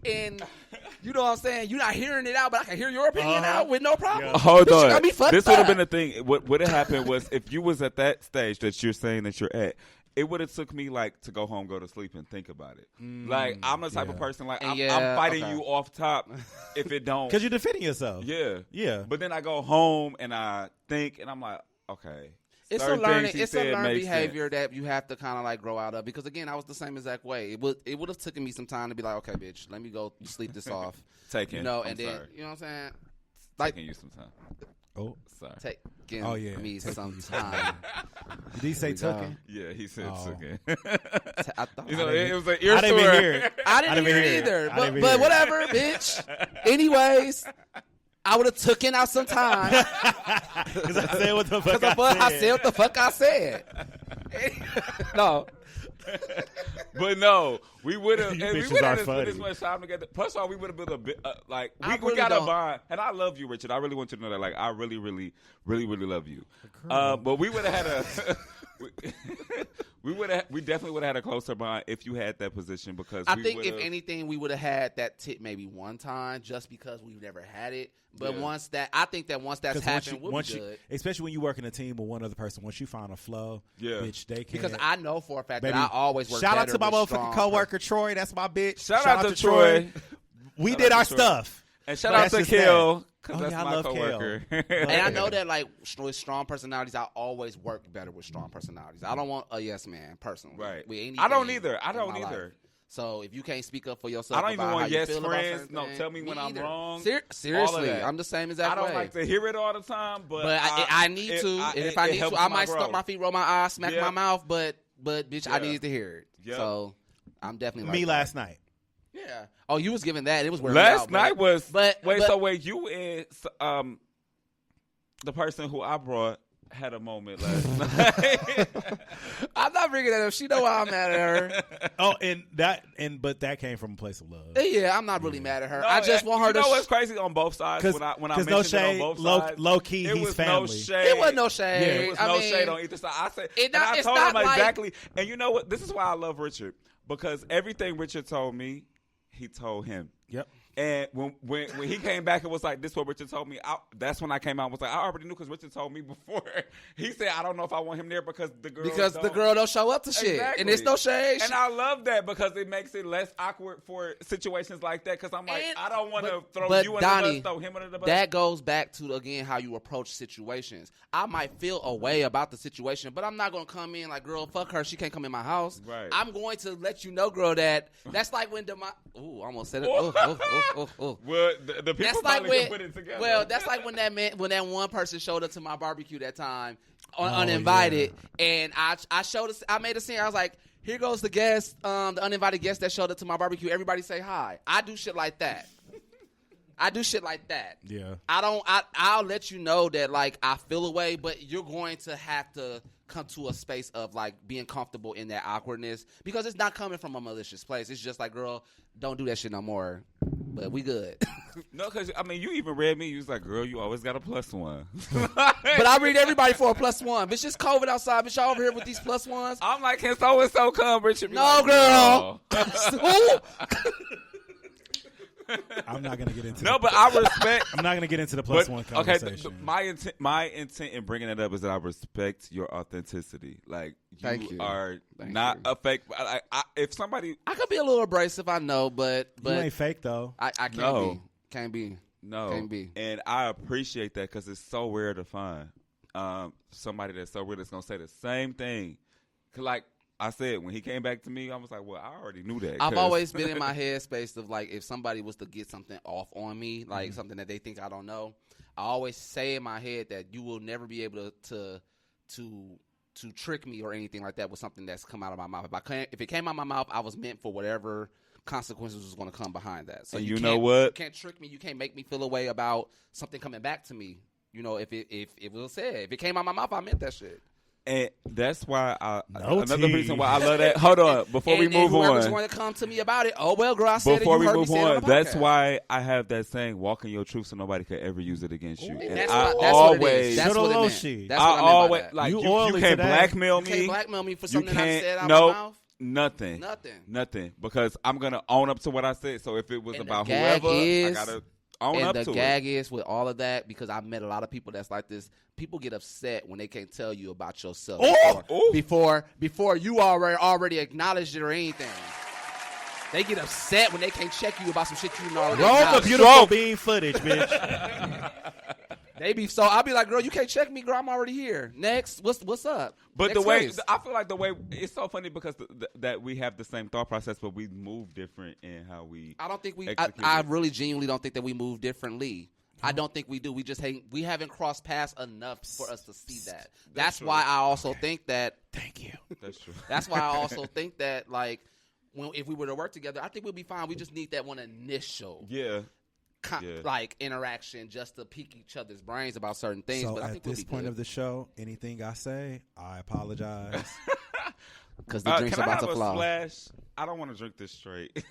know what I'm saying, you're not hearing it out, but I can hear your opinion out with no problem. Yeah. Hold on. This would have been the thing. What would have happened was if you was at that stage that you're saying that you're at. It would have took me like to go home, go to sleep, and think about it. Like I'm the type of person like I'm fighting you off top if it don't because you're defending yourself. Yeah. But then I go home and I think, and I'm like, okay. It's a learned behavior that you have to kind of like grow out of because again, I was the same exact way. It would have taken me some time to be like, okay, bitch, let me go sleep this off. Taking, you know, and then you know what I'm saying, like taking you some time. Oh, sorry. Taking me some time. Did he say token? Yeah, he said token. I thought it was an ear I didn't even hear it. I didn't hear it either. But whatever, bitch. Anyways, I would have taken out some time. Because I said what the fuck I said. I said what the fuck I said. No. But no, we would have. You We bitches would are have funny. this much time together. Plus, all we would have been a bit I we really got a don't. bond. And I love you, Richard. I really want you to know that. Like, I really, really, really, really love you. But we would have had a. We definitely would have had a closer bond if you had that position because I think if anything we would have had that tip maybe one time just because we've never had it. But once that's happened, we'll be good. Especially when you work in a team with one other person, once you find a flow, bitch, they can. Because I know for a fact Baby, that I always work shout out better to my with motherfucking strong coworker Troy. That's my bitch. Shout out to Troy. We Shout did out our to Troy. stuff. And shout out to Kill because that's I my love coworker. And I know that like with strong personalities, I always work better with strong personalities. I don't want a yes man personally. Right. With anything I don't either. I in don't my either. life. So if you can't speak up for yourself, I don't even about want how you yes feel about friends. certain No, things, tell me when I'm either. wrong. Seriously, that. I'm the same exact I don't way. like to hear it all the time, but I need to. And if I need to, I might stomp my feet, roll my eyes, smack my mouth. But bitch, I needed to hear it. Yep. So I'm definitely Me like last night. Yeah. Oh, you was giving that. It was wearing last out, night was. But wait, you and the person who I brought had a moment last night. I'm not bringing that up. She know why I'm mad at her. Oh, but that came from a place of love. Yeah, I'm not really mad at her. No, I just want her to. You know what's crazy on both sides? When I mentioned no shade, it on both sides, low key, it he's was family. no shade. It wasn't no shade. It was no shade on either side. I said, it's I told him not exactly. And you know what? This is why I love Richard because everything Richard told me, he told him. Yep. And when he came back and was like, this is what Richard told me, that's when I came out and was like, I already knew because Richard told me before. He said, I don't know if I want him there because the girl don't show up to shit. Exactly. And it's no shade. And I love that because it makes it less awkward for situations like that because I'm like, I don't want to throw you under the bus, throw him under the bus. That goes back to, again, how you approach situations. I might feel a way about the situation, but I'm not going to come in like, girl, fuck her. She can't come in my house. Right. I'm going to let you know, girl, that's like when I almost said it. Well, the people probably can put it together. Well, that's like when that one person showed up to my barbecue that time uninvited, and I made a scene. I was like, here goes the guest, the uninvited guest that showed up to my barbecue. Everybody say hi. I do shit like that. I do shit like that. Yeah. I'll let you know that like I feel away, but you're going to have to come to a space of like being comfortable in that awkwardness because it's not coming from a malicious place. It's just like, girl, don't do that shit no more. But we good. No, because, I mean, you even read me. You was like, girl, you always got a +1. But I read everybody for a +1. Bitch, it's COVID outside. Bitch, y'all over here with these +1s. I'm like, can so-and-so come? Richard be No, like, girl. no. I'm not gonna get into. No, but I respect. I'm not gonna get into the +1 conversation. Okay, my intent in bringing it up is that I respect your authenticity. Like Thank you. are Thank not you. a fake. If somebody, I could be a little abrasive, I know, but you ain't fake though. I can't No. be. Can't be. no, Can't be. and I appreciate that because it's so rare to find somebody that's so rare that's gonna say the same thing. 'Cause like I said, when he came back to me, I was like, well, I already knew that. I've always been in my headspace of like, if somebody was to get something off on me, like something that they think I don't know, I always say in my head that you will never be able to trick me or anything like that with something that's come out of my mouth. If it came out of my mouth, I was meant for whatever consequences was going to come behind that. So And you know what? You can't trick me. You can't make me feel a way about something coming back to me. You know, if it was said, if it came out of my mouth, I meant that shit. And that's why No another tea. reason why I love that. Hold on, before we move whoever's on. going to come to me about it, oh well, girl, I said Before it. we You heard move me say it on, on the that's podcast. why I have that saying, walk in your truth so nobody could ever use it against you. And That's I what it is. always, That's what it meant. Shit. That's I what I meant by always, that. like, You you oily can't today. blackmail You me. can't blackmail me for You something I said can't, out of my mouth. nothing. Nothing. Because I'm going to own up to what I said. So if it was And about the gag whoever, is- I got to own And up the to gag it. is with all of that, because I've met a lot of people that's like this. People get upset when they can't tell you about yourself before you already acknowledged it or anything. They get upset when they can't check you about some shit you already Roll the acknowledged. beautiful bean footage, bitch. They be so. I'll be like, girl, you can't check me, girl. I'm already here. Next, what's up? But Next the way phase. I feel like the way it's so funny because that we have the same thought process, but we move different in how we. I don't think we. execute I it. really genuinely don't think that we move differently. I don't think we do. We just we haven't crossed paths enough for us to see that. That's true. why I also think that. Thank you. That's true. That's why I also think that like if we were to work together, I think we'll be fine. We just need that one initial Yeah. like interaction just to pique each other's brains about certain things. So but I at think we'll this be point good. of the show, anything I say, I apologize. Because the drink's Can I about have to a flow. splash? I don't want to drink this straight.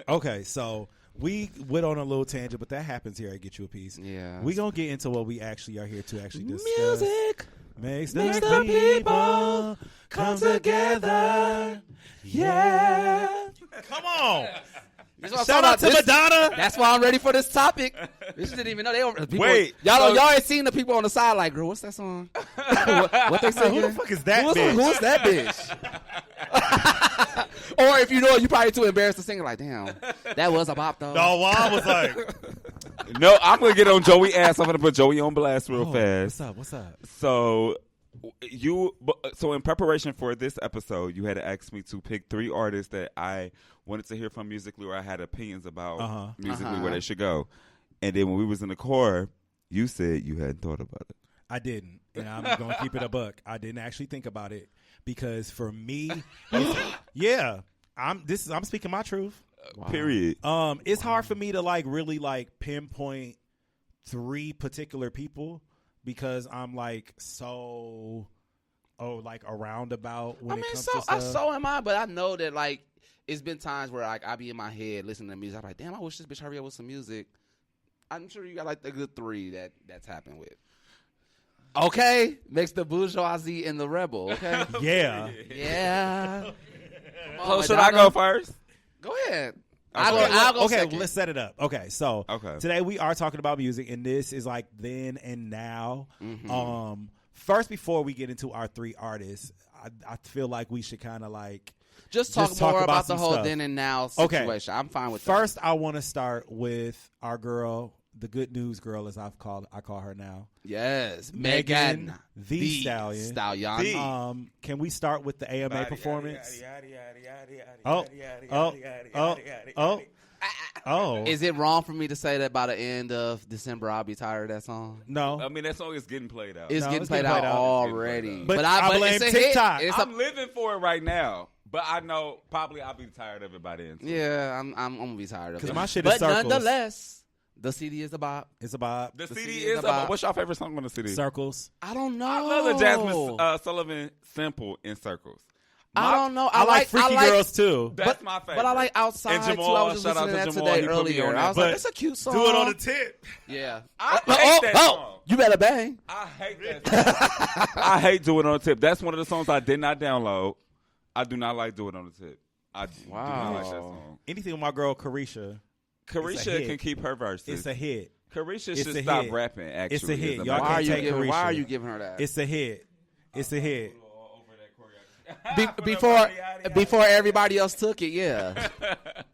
Okay, so we went on a little tangent, but that happens here at Get You a Piece. Yeah. We gonna get into what we actually are here to actually discuss. Music Makes makes the the people come together. Yeah. Come on. That's what I'm Shout talking out to about. Madonna. That's why I'm ready for this topic. This didn't even know they were. People, Wait, y'all so- ain't seen the people on the side like, girl, what's that song? what they say? Who the fuck is that Who bitch? is that bitch? Or if you know it, you probably too embarrassed to sing it. Like, damn, that was a bop though. No, well, I was like, No, I'm gonna get on Joey ass. I'm gonna put Joey on blast real fast. What's up? So so in preparation for this episode, you had to ask me to pick 3 artists that I wanted to hear from musically, or I had opinions about musically where they should go. And then when we was in the car, you said you hadn't thought about it. I didn't, and I'm gonna keep it a buck. I didn't actually think about it because for me, I'm speaking my truth. Period. It's hard for me to like really like pinpoint 3 particular people because I'm like like around about when it comes to stuff. so am I, but I know that like it's been times where like I be in my head listening to music. I'm like, damn, I wish this bitch hurry up with some music. I'm sure you got like a good 3 that's happened with. Okay, makes the bourgeoisie and the rebel. Okay, Yeah. yeah. So should I go first? Go ahead. Okay. I'll go Okay, second. let's set it up. Okay, so Okay. today we are talking about music, and this is like then and now. Mm-hmm. First, before we get into our 3 artists, I feel like we should kind of like Just talk talk more about some the whole stuff. then and now Okay. situation. I'm fine with First, I want to start with our girl, the good news girl, as I call her now. that. Yes, Megan Megan Thee Stallion. Stallion. Can we start with the AMA performance? Oh. Is it wrong for me to say that by the end of December I'll be tired of that song? No. I mean, that song is getting played out. It's No, getting it's played getting out played out. already. But I blame it's a hit. TikTok. It's I'm living for it right now, but I know probably I'll be tired of it by then. yeah, I'm gonna be tired of it. 'Cause my shit but is circles. The CD is a bop. It's a bop. The CD CD is is a about- What's your favorite song on the CD? Circles. I don't know. I love the Jasmine Sullivan sample in Circles. I don't know. I like Freaky Girls too. That's my favorite. But I like Outside And too. I Jamal, was just shout out listening to to that Jamal. today He put me earlier. on I that. was like, But it's a cute song. Do it on the tip. Yeah. I hate that song. You better bang. I hate that song. I hate Do It on the Tip. That's one of the songs I did not download. I do not like Do It on the Tip. I do not like that song. Anything with my girl Carisha. Carisha can keep her verses. It's a hit. Carisha It's should a stop hit. rapping, actually. It's a hit. as Y'all Why can't take why Carisha. are you giving her that? It's a hit. It's a hit. Before everybody else took it, yeah.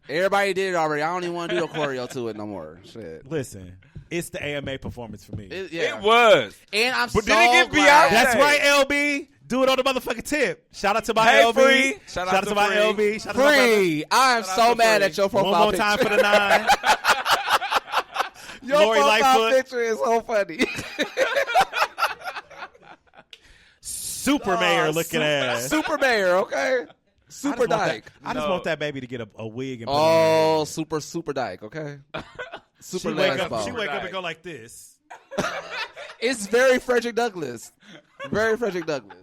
Everybody did it already. I don't even want to do the choreo to it no more. Shit. Listen, it's the AMA performance for me. It was. And I'm But so did it get glad. Beyonce? That's right, LB. Do it on the motherfucking tip. Shout out to my Hey, LB. Free. Shout out to to my Free. LB. Shout out to my brother. Free. I am Shout out so to mad Free. at your profile One more picture. time for the 9. Your Lori profile Lightfoot. picture is so funny. Super mayor looking ass. Super mayor, okay? Super dyke. I just No. want that baby to get a wig and put Oh, it on. super dyke, okay? She Super wake lesbo. up. She wake up and go like this. It's very Frederick Douglass. Very Frederick Douglass.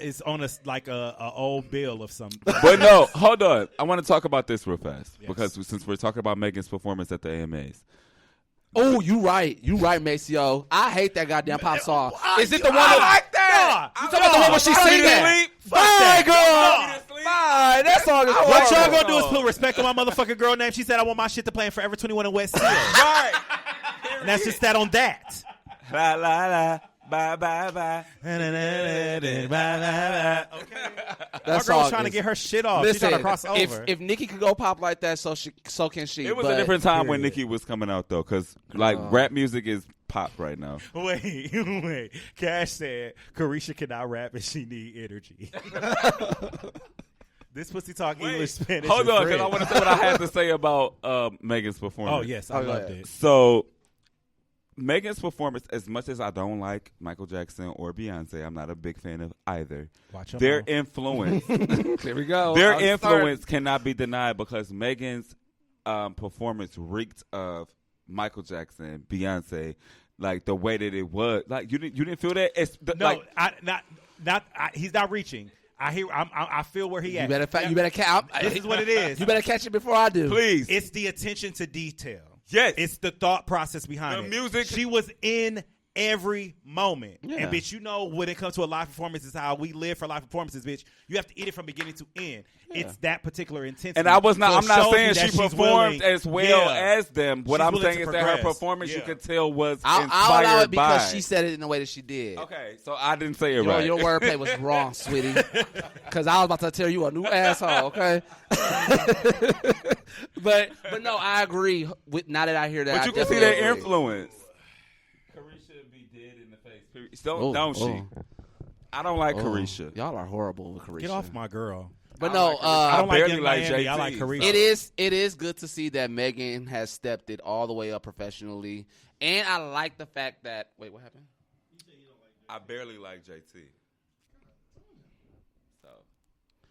It's on a old bill of some. But no, hold on. I want to talk about this real fast because since we're talking about Megan's performance at the AMAs. Oh, you right, Maceo. I hate that goddamn pop song. Is it the one? I that, like that. You talking about the one where she sing that? Bye, girl. Bye. That song is horrible. What y'all gonna do is put respect on my motherfucking girl name. She said I want my shit to play in Forever 21 and West Seal. Right. And that's just that on that. La la la. Bye bye bye. Okay. That My girl song was trying to is- get her shit off. She's trying Listen, to cross over. if Nikki could go pop like that, so can she. It was but a different time when Period. Nicki was coming out though, because like rap music is pop right now. Wait. Cash said Carisha cannot rap and she need energy. This pussy talk English, Spanish. Hold and on, because I French. want to say what I had to say about Megan's performance. Oh yes, I loved it. So Megan's performance, as much as I don't like Michael Jackson or Beyonce, I'm not a big fan of either. Watch your Their mouth. influence, Here we go. their I'm influence cannot be denied because Megan's performance reeked of Michael Jackson, Beyonce, like the way that it was. Like you didn't feel that. It's No, like, he's not reaching. I feel where he You at. better catch. This is what it is. You better catch it before I do. please. It's the attention to detail. Yes. It's the thought process behind The it. music- She was in every moment. Yeah. And bitch, you know when it comes to a live performance is how we live for live performances, bitch. You have to eat it from beginning to end. It's that particular intensity. And I was not. So I'm it not shows saying you that she she's performed willing- as well Yeah. as them. What She's I'm willing saying to is that her progress. performance, you Yeah. could tell, was I'll inspired allow it because by. she said it in the way that she did. Okay, so I didn't say it Your, right. your wordplay was wrong, sweetie. Because I was about to tell you a new asshole. Okay. but no, I agree. With now that I hear that, But I you can see definitely that agree. influence. Carisha be dead in the face. Period. Don't she? I don't like Carisha. Y'all are horrible with Carisha. Get off my girl. But I no, like Carisha. I don't like barely Young like Miami. I JT, like Carisha. so. it is good to see that Megan has stepped it all the way up professionally, and I like the fact that wait, what happened? I barely like JT. So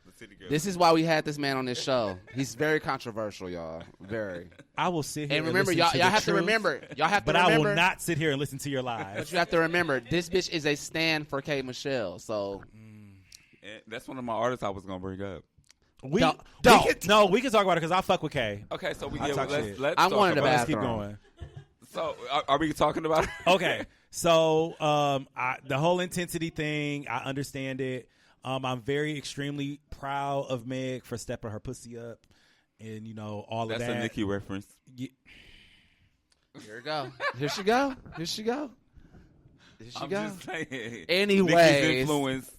the city girl. This is why we had this man on this show. He's very controversial, y'all. Very. I will sit here And remember, listen y'all to have the to truth, remember. Y'all have to but remember. I will not sit here and listen to your lies. But you have to remember, this bitch is a stand for K. Michelle. So And that's one of my artists I was gonna bring up. We Don't. we can talk about it because I fuck with Kay. Okay, so I talk shit. let's I'm talk one of the about it. Let's keep Bathroom. going. So are we talking about it? Okay, so the whole intensity thing, I understand it. I'm very extremely proud of Meg for stepping her pussy up, and all That's of that. a Nicki reference. Ye- here we go. Here she go. Here she go. Here she I'm go. just saying. Anyways. Nicki's influence.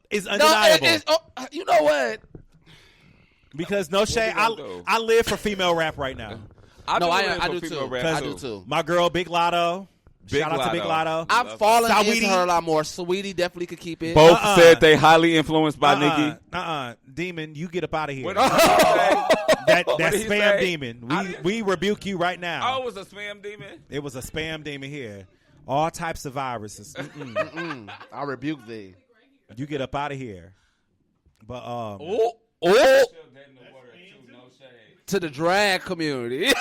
It's No, undeniable you know what? because no shade. we gonna do? I live for female rap right now. I No, do I live do for too. female rap, I do too. My girl, Big Lotto. Big Shout out to Big Lotto. I'm Love falling Saweetie. into her a lot more. Sweetie definitely could keep it. Both said they highly influenced by Nicki. Demon, you get up out of here. What did he say? that What did he spam say? demon. We rebuke you right now. Oh, it was a spam demon. It was a spam demon here. All types of viruses. I rebuke thee. You get up out of here. But Oh, to the drag community.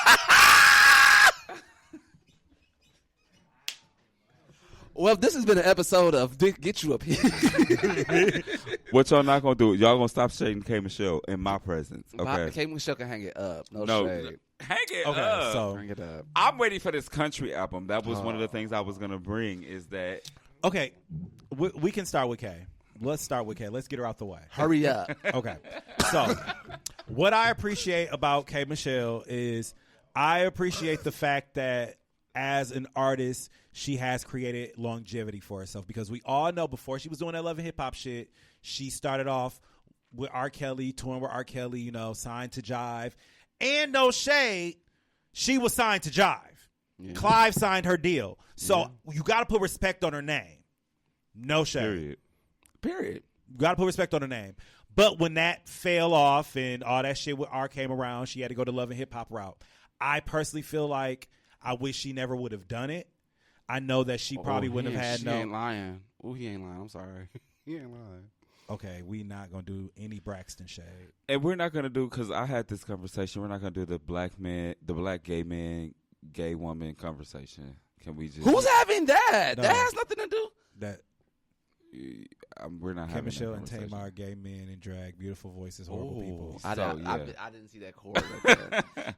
Well, this has been an episode of Dick Get You Up Here. What y'all not gonna do? Y'all gonna stop shading K Michelle in my presence? Okay. K Michelle can hang it up. No shade. Hang it Okay, up. so Hang it up. I'm waiting for this country album. That was one of the things I was gonna bring. Is that okay? We can start with K. Let's start with K. Let's get her out the way. Hurry up. Okay. So, what I appreciate about K Michelle is I appreciate the fact that as an artist, she has created longevity for herself because we all know before she was doing that Love and Hip Hop shit, she started off with R. Kelly, touring with R. Kelly, you know, signed to Jive. And no shade, she was signed to Jive. Yeah. Clive signed her deal. So you got to put respect on her name. No shade. Period. You got to put respect on her name. But when that fell off and all that shit with R came around, she had to go to Love and Hip Hop route. I personally feel like I wish she never would have done it. I know that she probably wouldn't have had He ain't lying. Oh, he ain't lying. I'm sorry. He ain't lying. Okay, we not going to do any Braxton shade. and we're not gonna do because I had this conversation. We're not gonna do the black man, the black gay man, gay woman conversation. Can we just? Who's having that? No. That has nothing to do. That We're not K having Michelle that and conversation. Tamar, gay men in drag, beautiful voices, horrible people. I didn't see that chord.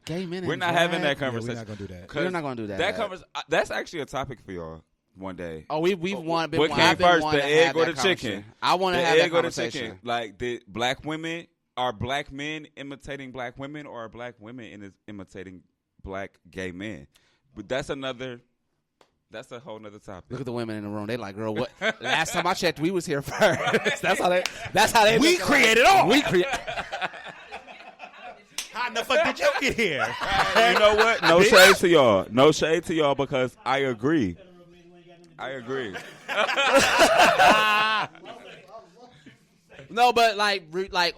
Gay men. We're in not drag? having that Yeah, conversation. we're not going to do that. We're not gonna do that. That's actually a topic for y'all one day. Oh, we've been What I've came been first, wanting the to egg have or that the chicken? conversation. I want The to have that egg or the conversation. chicken? Like, did black women are black men imitating black women, or are black women imitating black gay men? But that's a whole nother topic. Look at the women in the room. They like, girl, what? Last time I checked, we was here first. That's how they. We created all. We create. How in the fuck did you get here? You know what? No shade to y'all. No shade to y'all because I agree. No, but like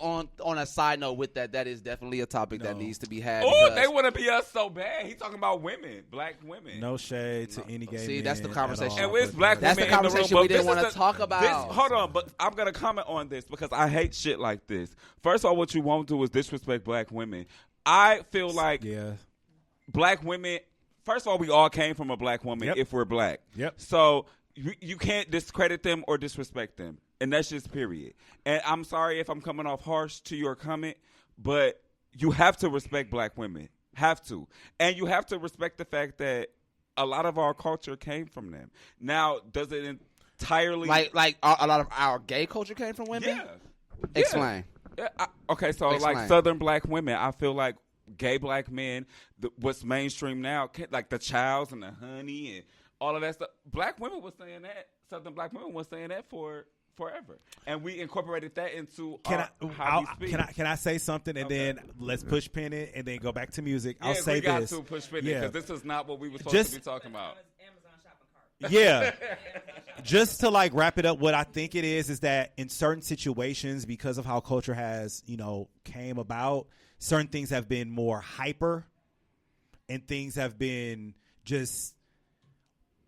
on a side note with that is definitely a topic that needs to be had. Oh, they want to be us so bad. He talking about women, black women. No shade to any gay See, men that's the at conversation. all, And with but- black That's women the in the conversation room, we but didn't this want is to talk about. Hold on, but I'm going to comment on this because I hate shit like this. First of all, what you won't do is disrespect black women. I feel like black women, first of all, we all came from a black woman if we're black. Yep. So you can't discredit them or disrespect them. And that's just period. And I'm sorry if I'm coming off harsh to your comment, but you have to respect black women. Have to. And you have to respect the fact that a lot of our culture came from them. Now, does it entirely... Like a lot of our gay culture came from women? Yeah. Explain. Yeah, okay, so Explain. like Southern black women, I feel like gay black men, what's mainstream now, like the Childs and the Honey and all of that stuff. Black women was saying that. Southern black women was saying that forever, and we incorporated that into how we speak. Can I say something and then let's push pin it and then go back to music? Yeah, I'll say we got this. to push pin it because this is not what we were supposed Just- to be talking about. Yeah. Just to like wrap it up, what I think it is that in certain situations, because of how culture has, came about, certain things have been more hyper and things have been just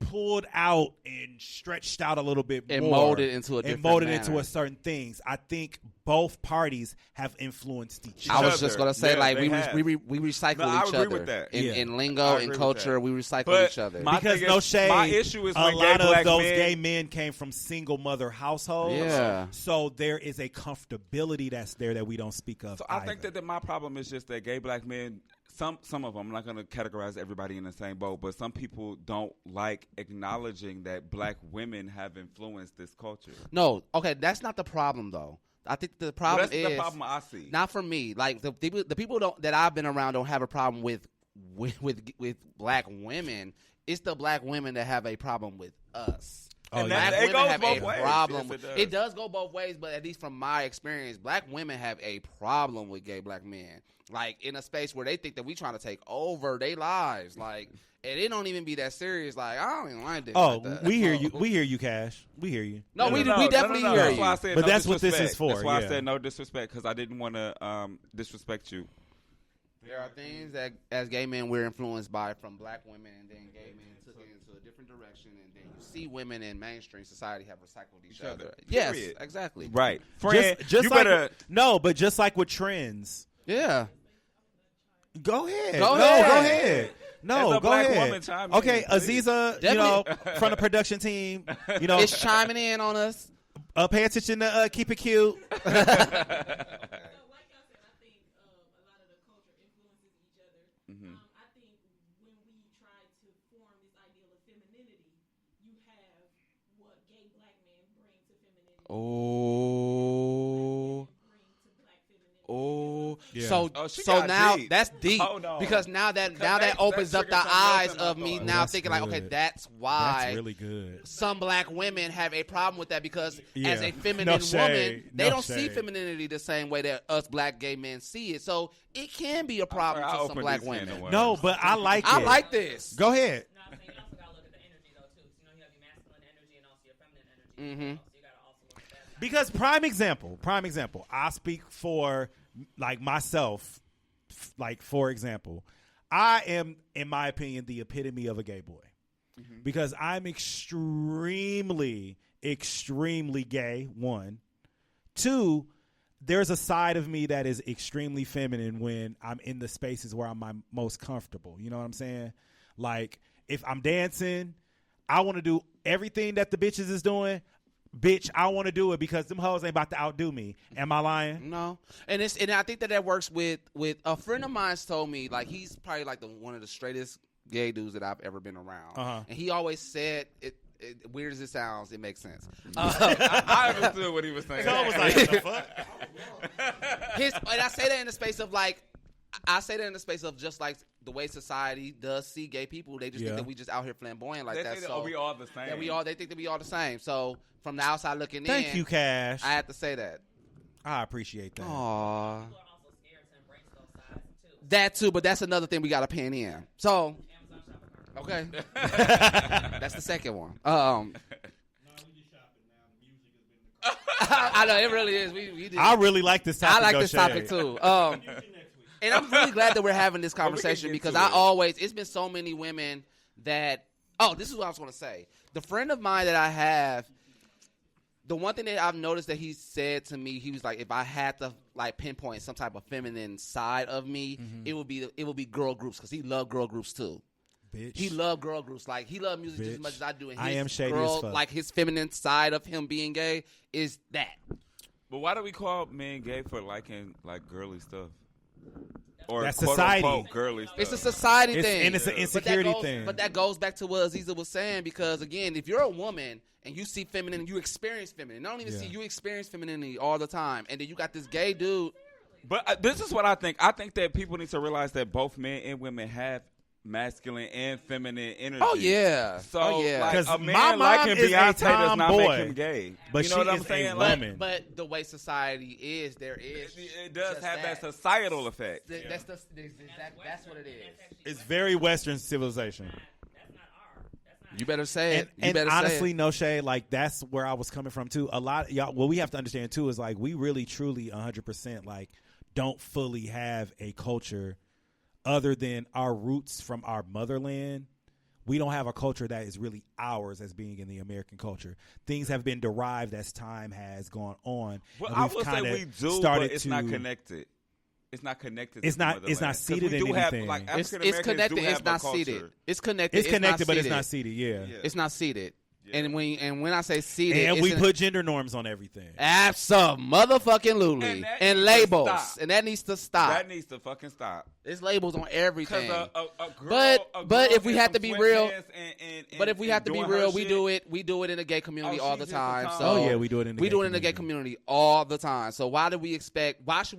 pulled out and stretched out a little bit And more. molded into a different molded manner. into a certain things. I think both parties have influenced each other. I was just gonna say, Yeah, like they we have. recycle No, I each agree other with that. in I lingo, agree in with culture. that. We recycle But each other. my Because thing no is- shade, my issue is a when lot gay of black those men- gay men came from single mother households. Yeah. So there is a comfortability that's there that we don't speak of. So I think that my problem is just that gay black men, some of them, I'm not going to categorize everybody in the same boat, but some people don't like acknowledging that black women have influenced this culture. No, okay, that's not the problem though. I think the problem That's is the problem I see. not for me. Like the people that I've been around don't have a problem with black women. It's the black women that have a problem with us. Oh, And Black that- it women goes have both a ways. problem. Yes, it does. It does go both ways, but at least from my experience, black women have a problem with gay black men. Like in a space where they think that we trying to take over their lives, like, and it don't even be that serious. Like, I don't even like this. Oh, like that. we hear you. We hear you, Cash. We hear you. No, we definitely hear That's you. why I said But no that's what this disrespect. is for, That's why yeah. I said no disrespect because I didn't want to disrespect you. There are things that, as gay men, we're influenced by from black women, and then gay men took it into a different direction, and then you see women in mainstream society have recycled each other. Yes, Period. exactly. Right. Friend, Just you like better... but just like with trends. Yeah. Go ahead. Go No, ahead. go ahead. No, As a go black ahead. woman, chime Okay, in, please. Aziza, from the production team, It's chiming in on us. pay attention to Keep It Cute. Like y'all said, I think a lot of the culture influences each other. I think when we try to form this ideal of femininity, you have what gay black men bring to femininity. So she so got now deep. that's deep Hold on. because now that that opens up the triggered something else eyes in my of me thought. now That's thinking like, okay, good. that's why That's really good. some black women have a problem with that because Yeah. as a feminine No woman, shade. they No don't see shade. femininity the same way that us black gay men see it. So it can be a problem I'll for some open black this can of women. worms. No, but I like it. I like this. Go ahead. No, I'm saying you also gotta look at the energy though too. So, you have your masculine energy and also your feminine energy. So you gotta also look at that. Because prime example. I speak for like myself. Like for example, I am, in my opinion, the epitome of a gay boy because I'm extremely gay. 1, 2. There's a side of me that is extremely feminine when I'm in the spaces where I'm my most comfortable. You know what I'm saying? Like if I'm dancing, I want to do everything that the bitches is doing. Bitch, I want to do it because them hoes ain't about to outdo me. Am I lying? No, and I think that works with a friend of mine's told me like he's probably like one of the straightest gay dudes that I've ever been around, and he always said it weird as it sounds, it makes sense. I understood what he was saying. So I was like, what the fuck? And I say that in the space of like, I say that in the space of just like the way society does see gay people. They just think that we just out here flamboyant like They that. think So we all the same. they think that we all the same. So from the outside looking in, Thank you, Cash. I have to say that. I appreciate that. Aww. People are also scared to embrace those sides too. That too, but that's another thing we got to pan in. So, Amazon shopping cart. okay, that's the second one. I know it really is. We did. I really like this topic. I like no this shade. topic too. And I'm really glad that we're having this conversation get because to it's been so many women that, this is what I was going to say. The friend of mine that I have, the one thing that I've noticed that he said to me, he was like, if I had to like pinpoint some type of feminine side of me, it would be girl groups because he loved girl groups too. Bitch. He loved girl groups. Like he loved music just as much as I do. And I his am shady girl, as fuck. like his feminine side of him being gay is that. But why do we call men gay for liking like girly stuff? Or That's quote society. unquote girly stuff. It's a society thing. And it's an But that insecurity goes- thing. But that goes back to what Aziza was saying because, again, if you're a woman and you see feminine, you experience feminine. Not only even see, you experience femininity all the time. And then you got this gay dude. But this is what I think. I think that people need to realize that both men and women have masculine and feminine energy. Oh, yeah. So, Oh, yeah. like, 'Cause a my man mom liking is a Beyonce does not tomboy, make him gay. but you know she what I'm is a saying? woman. But the way society is, there is. It does just have that societal effect. That's what it is. It's very Western civilization. That's not our. That's not. You better say it. You And better honestly, say it. no shade. Like that's where I was coming from too. A lot, y'all. What we have to understand too is like we really, truly, 100% like don't fully have a culture other than our roots from our motherland. We don't have a culture that is really ours as being in the American culture. Things have been derived as time has gone on. Well, and I we've will say kinda we do, started but it's to- not connected. It's not connected. It's to not- motherland. it's not 'Cause seated we in do have, anything. like, It's African-Americans connected. do It's have a not culture. seated. It's connected. It's connected, not but it's seated. not seated. Yeah. It's not seated. And when I say seated, And it's we in- put gender norms on everything. Absolutely. And that And needs to labels. stop. And that needs to stop. That needs to fucking stop. It's labels on everything. Because a girl, But if we in have to some be sweatpants real- and But if we have to be doing her real, we shit, do it. We do it in the gay community Oh, all the she's in time. the So time. Oh, yeah, we do it in the we gay do it in the gay community. community all the time. So why should we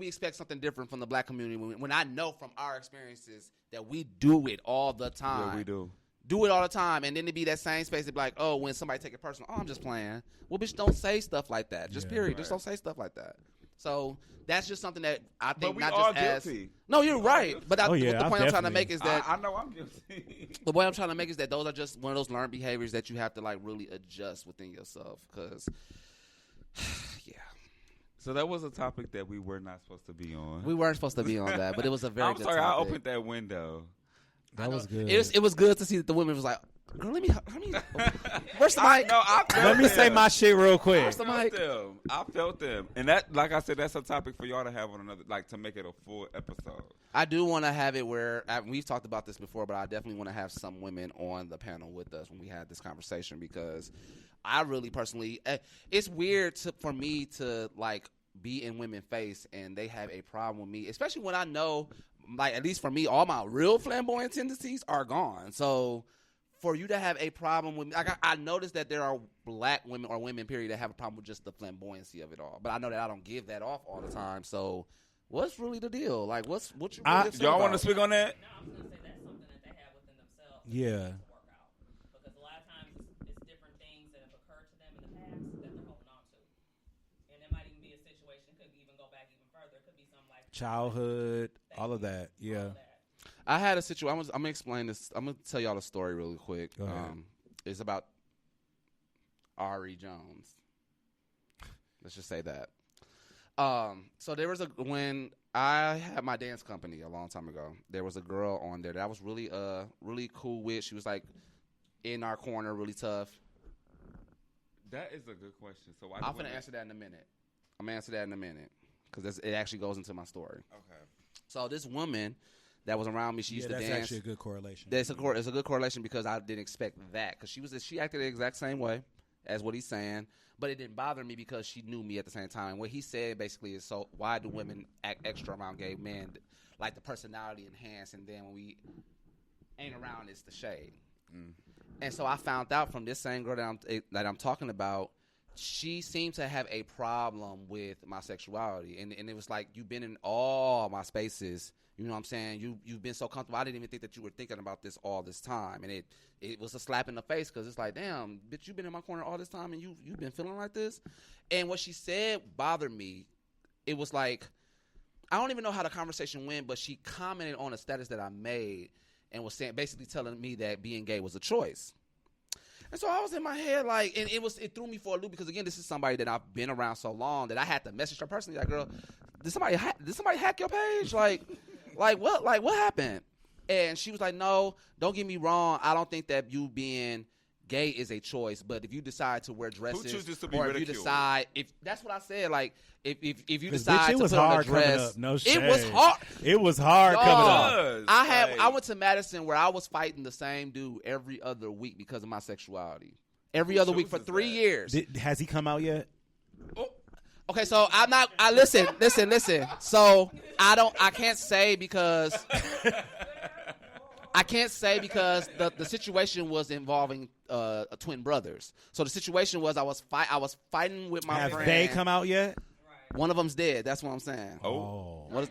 expect something different from the black community when I know from our experiences that we do it all the time? Yeah, we do. Do it all the time, and then to be that same space to be like, oh, when somebody take it personal, oh, I'm just playing. Well, bitch, don't say stuff like that. Just period. Just don't say stuff like that. So that's just something that I think But we not all just guilty. as no, you're right. But Oh, yeah, the I'm point I'm trying to definitely- make is that I know I'm guilty. the point I'm trying to make is that those are just one of those learned behaviors that you have to like really adjust within yourself. Because, yeah, So that was a topic that we were not supposed to be on. we weren't supposed to be on that, but it was a very I'm good sorry, topic. I opened that window. That was good. It was good to see that the women was like, girl, let me where's the I mic? know. I felt Let me say them. my shit real quick. Where's the I mic? felt them. I felt them, and that, like I said, that's a topic for y'all to have on another, like to make it a full episode. I do want to have it where we've talked about this before, but I definitely want to have some women on the panel with us when we had this conversation because I really personally, it's weird for me to like be in women's face and they have a problem with me, especially when I know, like at least for me, all my real flamboyant tendencies are gone. So for you to have a problem with me, like I noticed that there are black women or women, period, that have a problem with just the flamboyancy of it all. But I know that I don't give that off all the time. So what's really the deal? Like, what you really upset y'all want to about? speak on that? No, I was going to say that's something that they have within themselves. Yeah. To work out. Because a lot of times it's different things that have occurred to them in the past that they're holding on to. And it might even be a situation, could even go back even further. It could be something like Childhood, all of that. Yeah. I had a situation. I'm gonna explain this. I'm gonna tell y'all a story really quick. Go ahead. It's about Ari Jones. Let's just say that. So there was when I had my dance company a long time ago. There was a girl on there that I was really cool with. She was like in our corner, really tough. That is a good question. So why I'm gonna answer that in a minute. I'm gonna answer that in a minute because it actually goes into my story. Okay. So this woman that was around me, she used to dance. That's actually a good correlation. It's a good correlation because I didn't expect that because she acted the exact same way as what he's saying, but it didn't bother me because she knew me at the same time. What he said basically is, so why do women act extra around gay men, like the personality enhanced, and then when we ain't around, it's the shade. And so I found out from this same girl that I'm talking about, she seemed to have a problem with my sexuality, and it was like, you've been in all my spaces. You know what I'm saying? You've been so comfortable. I didn't even think that you were thinking about this all this time. And it was a slap in the face because it's like, damn, bitch, you've been in my corner all this time and you've been feeling like this? And what she said bothered me. It was like, I don't even know how the conversation went, but she commented on a status that I made and was saying, basically telling me that being gay was a choice. And so I was in my head like, and it threw me for a loop because, again, this is somebody that I've been around so long that I had to message her personally, like, girl, did somebody hack your page? Like what happened? And she was like, no, don't get me wrong. I don't think that you being gay is a choice, but if you decide to wear dresses, Who chooses to be or if you ridiculed? decide, if that's what I said, like if you 'Cause, decide bitch, it to was put on a hard coming dress, up. No it shade. was hard. It was hard coming up. Because, I went to Madison where I was fighting the same dude every other week because of my sexuality. Every other week for chooses 3 that? years. Has he come out yet? Okay, so I listen. So I can't say because the situation was involving twin brothers. So the situation was I was fighting with my Have friend. they come out yet? One of them's dead. That's what I'm saying. Oh. What is,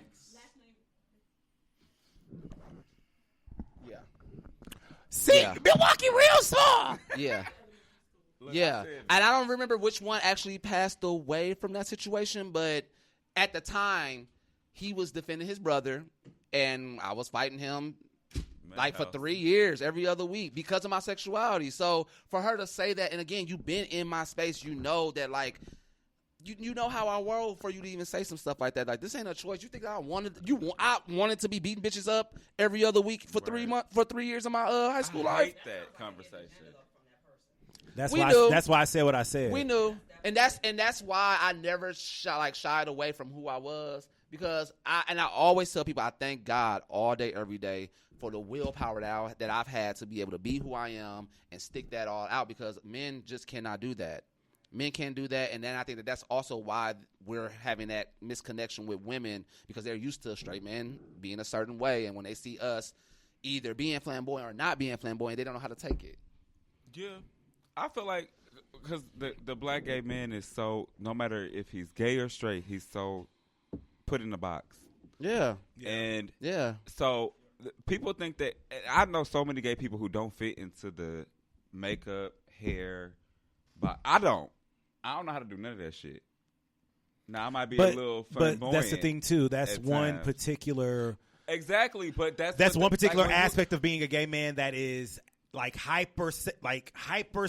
yeah. See, Yeah. Milwaukee real small. Yeah. Look, Yeah, I said- and I don't remember which one actually passed away from that situation, but at the time, he was defending his brother, and I was fighting him like for 3 years, every other week, because of my ssexuality. So for her to say that, and again, you've been in my space, you know that, like, you know how I roll for you to even say some stuff like that. Like, this ain't a choice. You think I wanted to be beating bitches up every other week for 3 months, for 3 years of my high school I life? hate that conversation. That's We why. knew. That's why I said what I said. We knew, and that's why I never shied away from who I was, because I always tell people I thank God all day, every day for the willpower that I've had to be able to be who I am and stick that all out, because men just cannot do that. Men can't do that, and then I think that that's also why we're having that misconnection with women, because they're used to straight men being a certain way, and when they see us either being flamboyant or not being flamboyant, they don't know how to take it. Yeah. I feel like because the black gay man is so, no matter if he's gay or straight, he's so put in a box. Yeah. And Yeah. so people think that, I know so many gay people who don't fit into the makeup, hair, but I don't know how to do none of that shit. Now I might be a little flamboyant. But that's the thing too. That's at one times. particular. Exactly, but that's That's what one particular like, aspect of being a gay man that is like hypersexualized.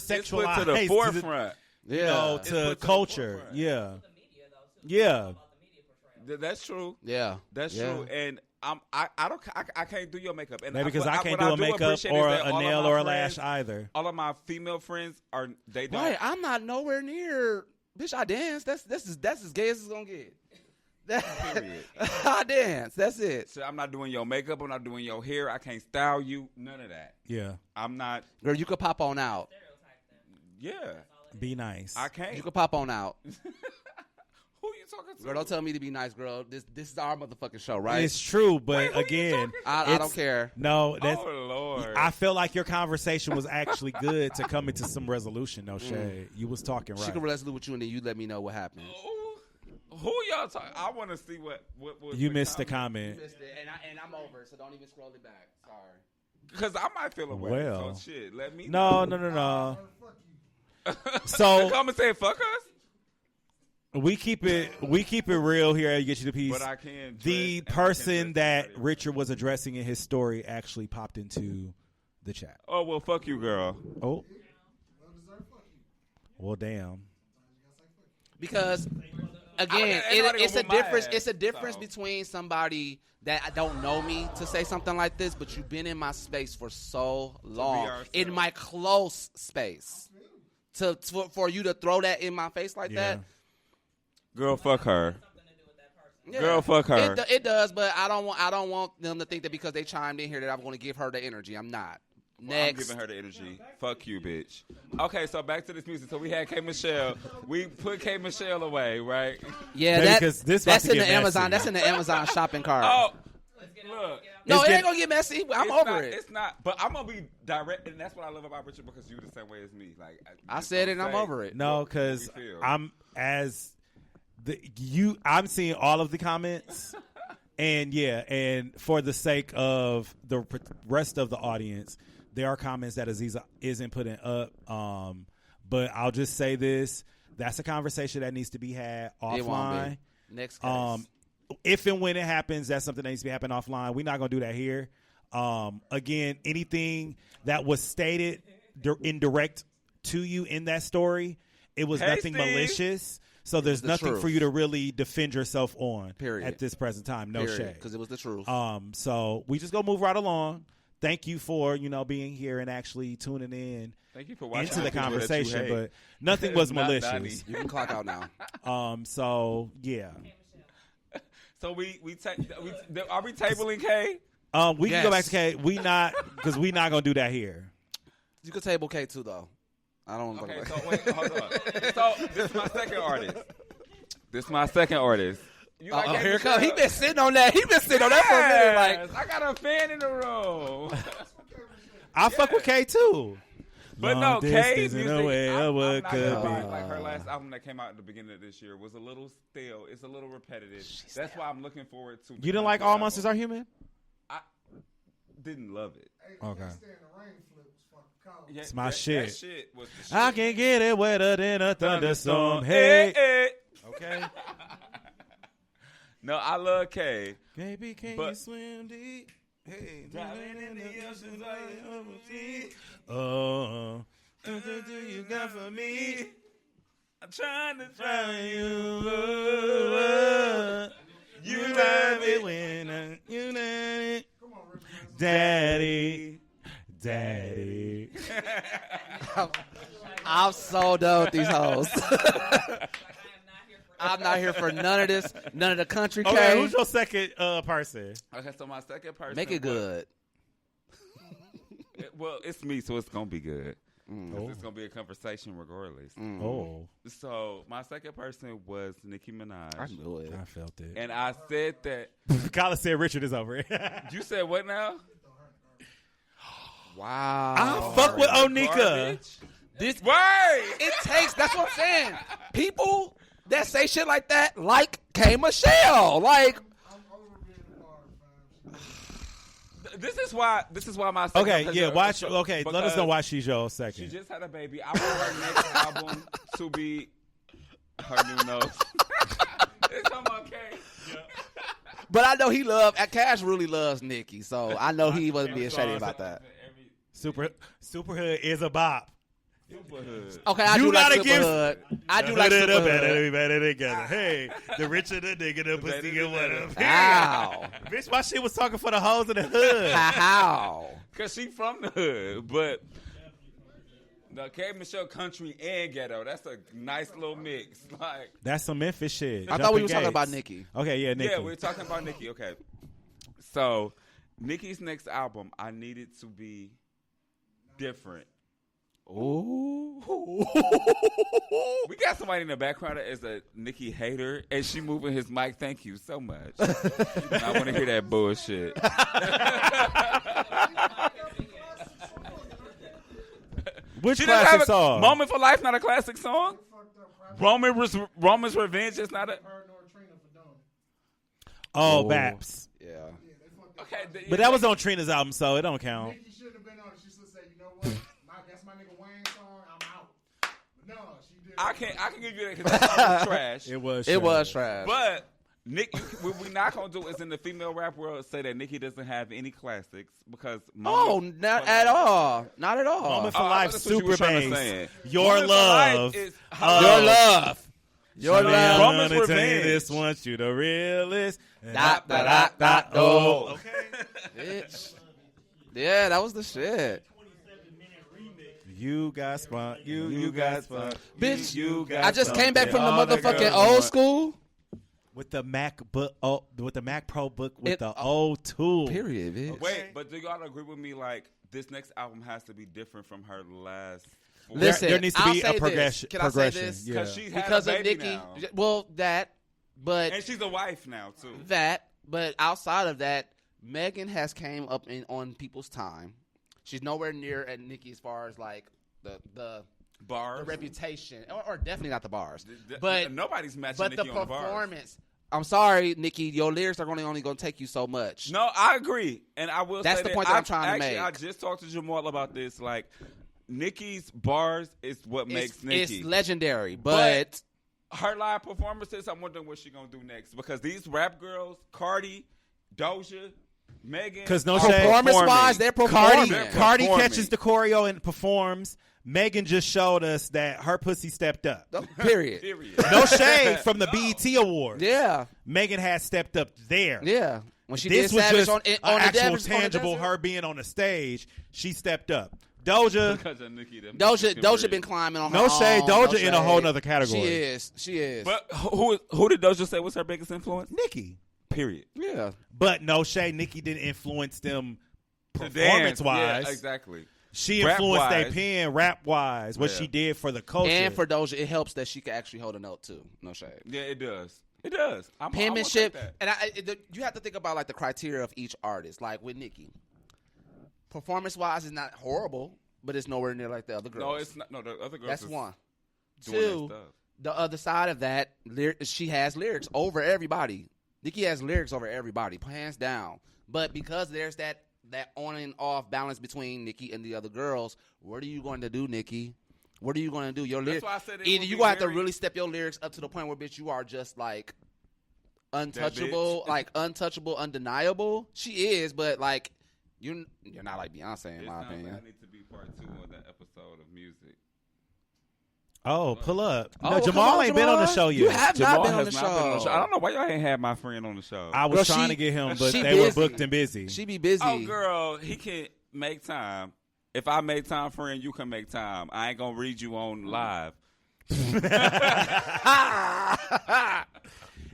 It's put to the forefront. You know, It's to put to the culture. forefront. Yeah. The media, though, too. Yeah. About the media portrayal. That's true. Yeah. That's Yeah. true. And I can't do your makeup. And Maybe because I can't what do a do makeup appreciate or is that a all of nail my or a friends- lash either. All of my female friends they don't. Right, I'm not nowhere near. Bitch, I dance. That's as gay as it's gonna get. Period. I dance. That's it. So I'm not doing your makeup. I'm not doing your hair. I can't style you. None of that. Yeah. I'm not. Girl, you could pop on out. Yeah. Be nice. I can't. You could pop on out. Who you talking to? Girl, don't tell me to be nice, girl. This is our motherfucking show, right? It's true, but Wait, who you again, talking I don't care. No, that's. Oh Lord. I feel like your conversation was actually good to come into some resolution. No shade. You was talking right. She can wrestle with you, and then you let me know what happened. Who y'all talking? I want to see what was. You missed the comment. You missed it, and I'm over, so don't even scroll it back. Sorry. Because I might feel away. Well. So shit. Let me. No. So come and say fuck us. we keep it real here at Get You the Piece. But I can. The person that Richard was addressing in his story actually popped into the chat. Oh well, fuck you, girl. Oh. Well, damn. Because again, it's a difference. It's a difference between somebody that don't know me to say something like this, but you've been in my space for so long, in my close space, for you to throw that in my face like that. Girl, fuck her. Yeah. Girl, fuck her. It does, but I don't want them to think that because they chimed in here that I'm going to give her the energy. I'm not. Next. I'm giving her the energy. Fuck you, bitch. Okay, so back to this music. So we had K Michelle. We put K Michelle away, right? Yeah, because this that's about in to the get Amazon. messy. That's in the Amazon shopping cart. Oh, look. No, it ain't gonna get messy. I'm over it. It's not. But I'm gonna be direct, and that's what I love about Richard because you the same way as me. Like I said it, and I'm over it. No, because I'm seeing all of the comments, and for the sake of the rest of the audience, there are comments that Aziza isn't putting up. But I'll just say this: that's a conversation that needs to be had offline. It won't be. Next case. If and when it happens, that's something that needs to be happening offline. We're not going to do that here. Again, anything that was stated indirect to you in that story, it was nothing malicious. So there's nothing for you to really defend yourself on. Period. At this present time. No shade. Because it was the truth. So we just go move right along. Thank you for being here and actually tuning in. Thank you for watching into the conversation, but nothing was malicious. You can clock out now. So yeah. So are we tabling K? We can go back to K. We not gonna do that here. You could table K too though. I don't. Okay, so wait, hold on. So this is my second artist. You like here it comes. He been sitting on that. For a minute. Like I got a fan in the room. I fuck with K too. But no, K's in music, a way I'm what not could gonna lie, be. like her last album that came out at the beginning of this year was a little stale. It's a little repetitive. That's why I'm looking forward to. You didn't like All Monsters Are Human? I didn't love it. Okay. Yeah, It's my that shit. shit was the shit. I can get it wetter than a thunderstorm. Hey. Okay. No, I love K. Baby, can you swim deep? Hey, Driving in the oceans oh, what do you got for me? I'm trying to Find you, You love it when you love it. Daddy. I'm so done with these hoes. I'm not here for none of this. None of the country. Okay, K. who's your second person? Okay, so my second person. Make it good. Well, it's me, so it's gonna be good. Oh. It's gonna be a conversation regardless. Oh, So my second person was Nicki Minaj. I knew it. I felt it. And I said that. Colin said Richard is over it. You said what now? Wow. I fuck with Onika. Garbage? This Right. it takes. That's what I'm saying. People that say shit like that, like K Michelle, like. This is why my second Okay, person- yeah, watch. Okay, let us know because why she's your She second. just had a baby. I want her next album to be her new nose. It's okay. But I know he Cash really loves Nicki, so I know he wasn't being shady about that. Superhood is a bop. Superhood. Okay, I You do like gotta give- Superhood. I do like The better, Superhood. we better together. Hey, the richer the nigga, the pussy get wetter. How? Bitch, why she was talking for the hoes in the hood? How? Cause she from the hood, but No, K. Michelle country and ghetto. That's a nice little mix. Like That's some Memphis shit. I thought we Jumping were talking Gates. about Nicki. Okay, yeah, Nicki. yeah, we're talking about Nicki. Okay, so Nicki's next album, I need it to be different. Ooh. We got somebody in the background that is a Nicki hater, and she moving his mic. Thank you so much. I want to hear that bullshit. Which She doesn't have classic a song? Moment for Life, not a classic song. Roman's Revenge is not a. Oh, Baps. Yeah. Okay, But that was on Trina's album, so it don't count. Nicki shouldn't have been on it. She should say, you know what? That's my nigga Wayne song. I'm out. But no, she did. I can give you that because that song was trash. It was trash. But Nick, what we're not gonna do is in the female rap world say that Nicki doesn't have any classics because Not at all. Not at all. Moment for I Life, thought that's what you Super were trying to Bass, say. Your Moment for Love, Life is Your love. Your Honey, love. I'm Roman's gonna tell you Revenge. this, want you the realest. Dot, dot, dot, dot, Oh, Bitch. Yeah, that was the shit. you got spun. You got spun. Bitch, you got I just came back from the All the motherfucking girls old want- school. with the Mac book. Oh, with the Mac Pro book with It- the old tool. Period, bitch. Wait, but do y'all agree with me? Like this next album has to be different from her last. four? Listen, there needs to I'll be say a this. progression. Can I say this? Yeah. Because she had Because a of baby Nicki. now. Well, that, but And she's a wife now too. But outside of that, Megan has came up on people's time. She's nowhere near at Nicki as far as like the Bars, reputation, or definitely not the bars. But But nobody's matching but Nicki the on the bars. performance. I'm sorry, Nicki. Your lyrics are only going to take you so much. No, I agree, and I will. That's say the point that I'm trying to actually, make. I just talked to Jamal about this. Like, Nicki's bars is what makes Nicki. It's legendary, but Her live performances, I'm wondering what she's gonna do next because these rap girls, Cardi, Doja, Megan, 'Cause no are shade. performance-wise, they're performing. Cardi performing. catches the choreo and performs. Megan just showed us that her pussy stepped up. period. Period. No shade from the BET Awards. Yeah, Megan has stepped up there. yeah. When she This did was Savage just on an the actual Devils- on the tangible desert. her being on the stage. She stepped up. Doja, Because of Nicki, them Doja niggas been climbing on her no shade. own. Doja No in a whole shade. nother category. She is. But who did Doja say was her biggest influence? Nicki. Period. Yeah. But no shade. Nicki didn't influence them To dance. performance wise. Yeah, exactly. She Rap influenced their wise. pen rap wise. What Yeah. she did for the culture. And for Doja, it helps that she can actually hold a note too. No shade. Yeah, it does. It does. I won't Penmanship, take that. and you have to think about like the criteria of each artist. Like with Nicki, performance-wise, is not horrible, but it's nowhere near like the other girls. No, it's not. No, the other girls. That's is one. doing their Two, stuff. the other side of that, she has lyrics over everybody. Nicki has lyrics over everybody, hands down. But because there's that on and off balance between Nicki and the other girls, what are you going to do, Nicki? What are you going to do? Your lyrics. why I said it Either would you be going to have to very- really step your lyrics up to the point where, bitch, you are just like untouchable, undeniable. She is, but like you're not like Beyonce in It my sounds like opinion. I need to be part 2 of that episode of music. Oh, pull up. Oh, No, come Jamal on, ain't been on the Jamal. show yet. You have not been on has the not been on the show. show. I don't know why y'all ain't had my friend on the show. I was Girl, trying she- to get him, but she they were busy. booked and busy. She be busy. Oh, girl, he can make time. If I make time, friend, you can make time. I ain't gonna read you on live.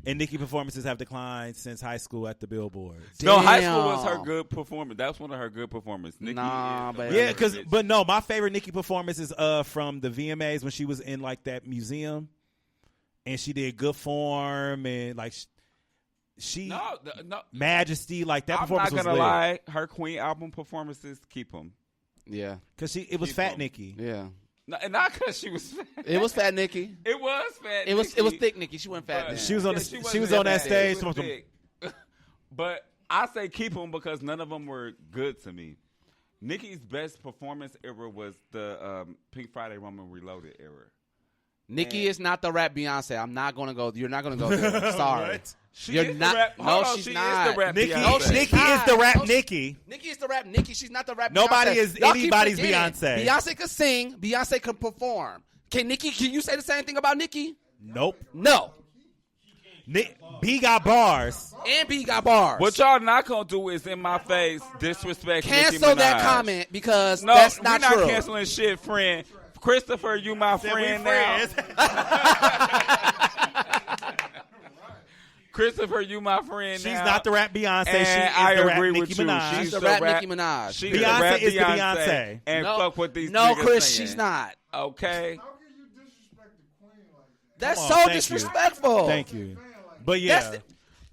And Nicki performances have declined since high school at the Billboards. No, high school was her Damn. good performance. That was one of her good performances. Nicki Nah, is but- the Yeah, better because bitch. but no, my favorite Nicki performance is from the VMAs when she was in like that museum, and she did Good Form and like she no. Majesty, like that I'm performance not was gonna lit. lie. Her Queen album performances keep them. Yeah, Because it was Keep Fat 'em. Nicki. yeah. No, and not because she was fat. It was Fat Nicki. It was fat. It was Nicki, thick Nicki. She wasn't fat. but- then. She was on Yeah, the- she wasn't was on that fat. stage She was with thick. But I say keep them because none of them were good to me. Nicki's best performance era was the Pink Friday Roman Reloaded era. Nicki is not the rap Beyonce. I'm not gonna go. You're not gonna go there. Sorry. What? She You're is not. the rap. No, hold on, she's she not. is the rap Nicki, Beyonce. Nicki is the rap No, she- Nicki. Nicki is the rap Nicki. She's not the rap Nobody Beyonce. is Y'all keep anybody's forgetting. Beyonce. Beyonce can sing. Beyonce can perform. Can you say the same thing about Nicki? Nope. No. B got bars. And B got bars. What y'all not gonna do is in my face disrespect Nicki Cancel that Minaj. comment because No, that's we're not not true. canceling shit, friend. Christopher, you my friend now. Christopher, you my friend She's now. not the rap Beyonce. And She is I the rap agree Nicki with you. Minaj. She's the rap Nicki Minaj. She's Beyonce the rap is the Beyonce. And No, fuck what these no, niggas Chris, saying. she's not. Okay. How can you disrespect the queen like that? That's Come so on, thank you. disrespectful. Thank you. But yeah. That's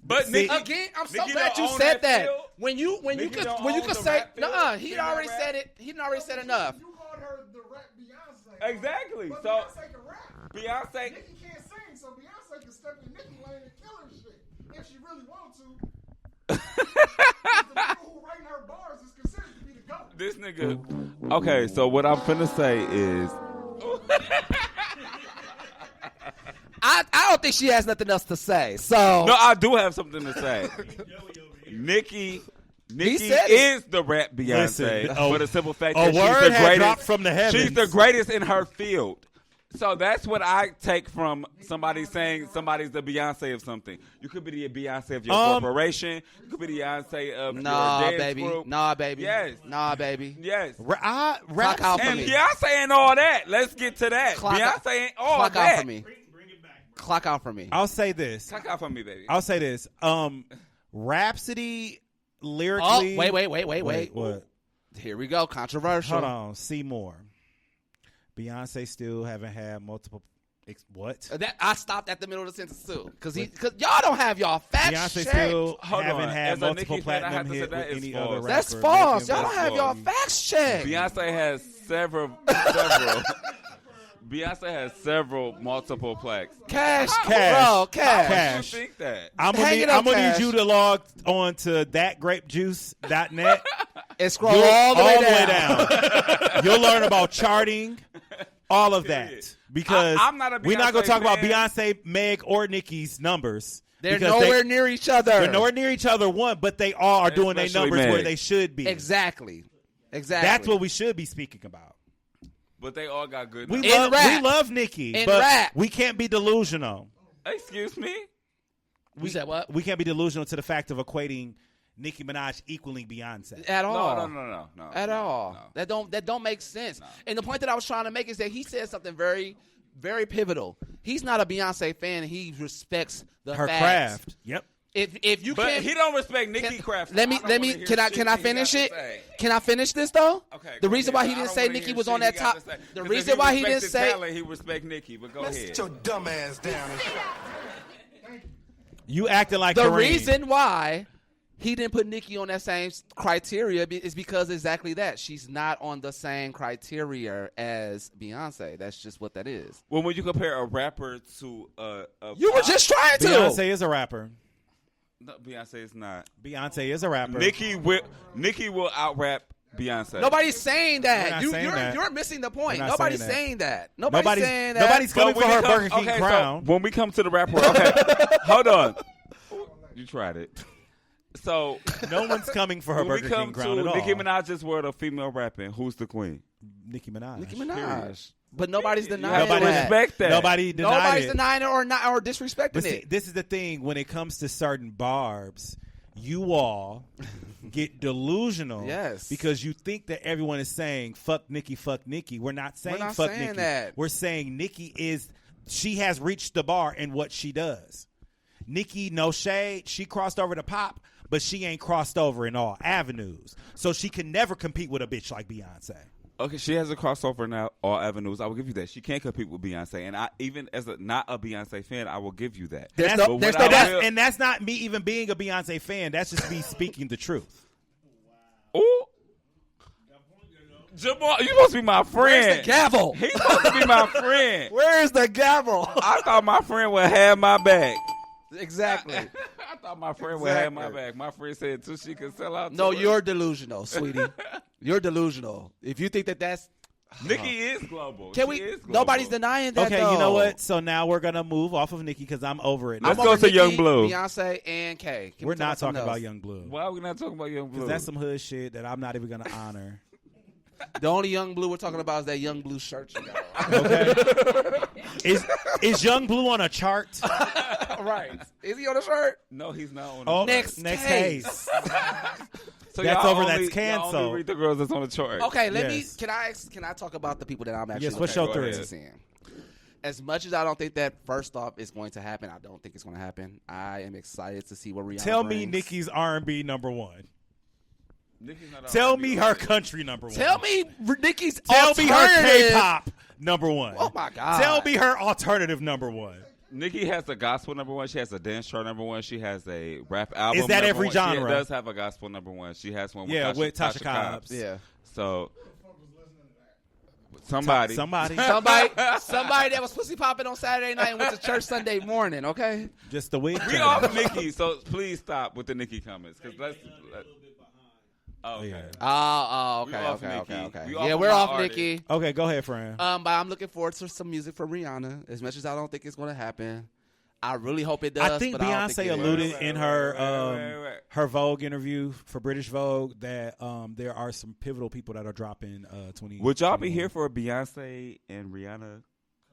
But See- Nicki, Again, I'm so Nicki glad don't you own said that that. field. When you Nicki could don't when you own could the say rap field. no, he'd Female already rap. said it. He'd already said enough. You called her the rap Beyonce. Exactly. But So Beyonce can rap. Beyonce. Nicki can't sing, so Beyonce can step in Nicki lane and kill her shit if she really wants to. The people who writing her bars is considered to be the GOAT. This nigga. Okay, so what I'm finna say is. I don't think she has nothing else to say. So No, I do have something to say. Nicki said is the rap Beyonce Listen, for the simple fact a that she's word the had greatest. dropped from the heavens. She's the greatest in her field. So that's what I take from somebody saying somebody's the Beyonce of something. You could be the Beyonce of your corporation. You could be the Beyonce of nah, your dance baby, group. nah, baby, Yes. nah, baby. Yes. Rap Clock out for And me. Beyonce ain't all that. Let's get to that. Clock out- Beyonce ain't all Clock that. out for me. Clock out for me. I'll say this. Clock out for me, baby. I'll say this. Rhapsody Oh, lyrically. wait. What? Here we go. Controversial. Hold on. See more. Beyonce still haven't had multiple. What? That I stopped at the middle of the sentence too, because y'all don't have y'all facts Beyonce checked. still Hold haven't on. had As a multiple Nicki fan, I have platinum to say hit that with is any false. other rapper. That's false. Nicki Y'all don't have false. y'all facts checked. Beyonce has several. Beyonce has several multiple plaques. Cash, Cash. bro, cash. Cash. You think that? I'm Hang it up, gonna Cash. need you to log on to thatgrapejuice.net. And scroll all the way down. You'll learn about charting, all of that. Because I'm not a we're not going to Beyonce talk about fan. Beyonce, Meg, or Nicki's numbers. They're because nowhere near each other. They're nowhere near each other, one, but they all are doing their Especially numbers Meg. where they should be. Exactly. That's what we should be speaking about. But they all got good. We numbers. love Nicki, In but rap. we can't be delusional. Excuse me. We said what? We can't be delusional to the fact of equating Nicki Minaj equaling Beyonce. At all. No. At all. No. That don't make sense. And the point that I was trying to make is that he said something very, very pivotal. He's not a Beyonce fan. He respects Her facts. craft. Yep. If you But can't, he don't respect Nicki craft. Let me. Can I finish it? Can I finish this though? Okay. The go reason ahead. why he I didn't don't say wanna Nicki hear was shit on he that got top. to say. The 'Cause reason if why he respected didn't say. talent, he respect Nicki. But go ahead. Sit your dumb ass down. You acting like The Kareem. reason why he didn't put Nicki on that same criteria is because exactly that. She's not on the same criteria as Beyonce. That's just what that is. Well, when you compare a rapper to You were just trying to. Beyonce is a rapper. No, Beyonce is not. Beyonce is a rapper. Nicki will out rap Beyonce. Nobody's saying that. We're not saying that. You're missing the point. We're not Nobody's saying that. saying that. Nobody's saying that. Nobody's coming But for when her it comes- Burger King okay, crown. So when we come to the rapper, okay, hold on. You tried it. So No one's coming for her when we Burger come King crown to at all. Nicki Minaj's world of female rapping, who's the queen? Nicki Minaj. Nicki Minaj. But nobody's You denying have to that. respect that. Nobody denied Nobody's it. denying it or not or disrespecting But see, it. this is the thing. When it comes to certain barbs, you all get delusional. Yes. Because you think that everyone is saying, fuck Nicki, fuck Nicki. We're not saying not fuck saying Nicki. that. We're saying she has reached the bar in what she does. Nicki, no shade. She crossed over to pop, but she ain't crossed over in all avenues. So she can never compete with a bitch like Beyonce. Okay, she has a crossover now, all avenues. I will give you that. She can't compete with Beyonce, and I even as not a Beyonce fan, I will give you that. There's But no- what there's I no- will- And that's not me even being a Beyonce fan. That's just me speaking the truth. Ooh. Jamal, you supposed to be my friend. Where's the gavel? He's supposed to be my friend. Where's the gavel? I thought my friend would have my back. Exactly. I thought my friend would have my back. My friend said until she could sell out. No, to her. you're delusional, sweetie. You're delusional. If you think that that's Nicki is global. can She we? is global. Nobody's denying that. Okay, though. you know what? So now we're gonna move off of Nicki because I'm over it. Let's I'm go over to Nicki, Young Blue. Beyonce, and Kay. Can we We're not talk talking about about something Young Blue Why are we not talking about Young Blue? because that's some hood shit that I'm not even gonna honor. else? The only Young Blue we're talking about is that Young Blue shirt you got. Okay, is Young Blue on a chart? Right? Is he on the shirt? No, he's not on. Oh, the Next chart. next case. case. So That's y'all over, only, that's y'all canceled. only read the girls that's on the chart. Okay, Yes. Can I talk about the people that I'm actually Yes, what's looking your forward three? to seeing? As much as I don't think that first off is going to happen, I don't think it's going to happen. I am excited to see what Rihanna Tell me brings. Nicki's R&B number one. Nicki's not Tell R&B me her artist. country number one. Tell me Nicki's Tell me her alternative. K-pop number one. Oh my God. Tell me her alternative number one. Nicki has a gospel number one. She has a dance chart number one. She has a rap album. Is that number every one. genre? She does have a gospel number one. She has one with Yeah, Tasha, with Tasha Cobbs. Yeah. So somebody. Somebody. Somebody that was pussy popping on Saturday night and went to church Sunday morning, okay? Just the wig. We off Nicki, so please stop with the Nicki comments. Because let's. Oh, okay. Yeah. Oh, We okay, off okay, Nicki. okay. We Yeah, off we're my off artist. Nicki. Okay, go ahead, friend. But I'm looking forward to some music from Rihanna. As much as I don't think it's going to happen, I really hope it does. I think but I don't Beyonce think it alluded is. in her wait. her Vogue interview for British Vogue that there are some pivotal people that are dropping 20. Would y'all be here for a Beyonce and Rihanna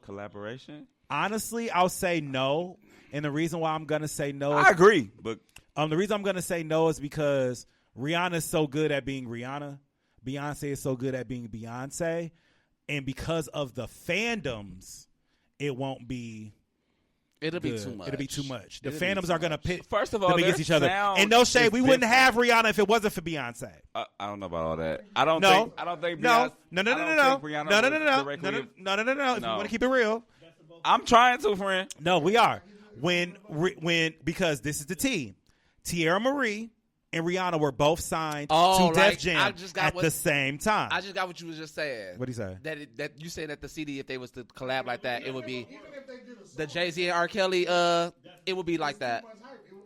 collaboration? Honestly, I'll say no, and the reason why I'm gonna say no, I agree, but the reason I'm gonna say no is because Rihanna's so good at being Rihanna, Beyonce is so good at being Beyonce, and because of the fandoms, it won't be. It'll be good. too much. It'll be too much. The It'll be fandoms too are gonna much. pit first of all, them against their each other. sound And no shade, is we wouldn't different. have Rihanna if it wasn't for Beyonce. I don't know about all that. I don't No. think. I don't think. No, Beyonce, no. I don't think Rihanna was directly- No. If you No. want to keep it real, I'm trying to, friend. no, we are. When because this is the team. Tierra Marie and Rihanna were both signed Oh, to like, Def Jam I just got at what- the same time. I just got what you was just saying. What'd he say? That you said that the CD, if they was to collab like that, it would be Even if they did a song, the Jay-Z and R. Kelly. It would be like that.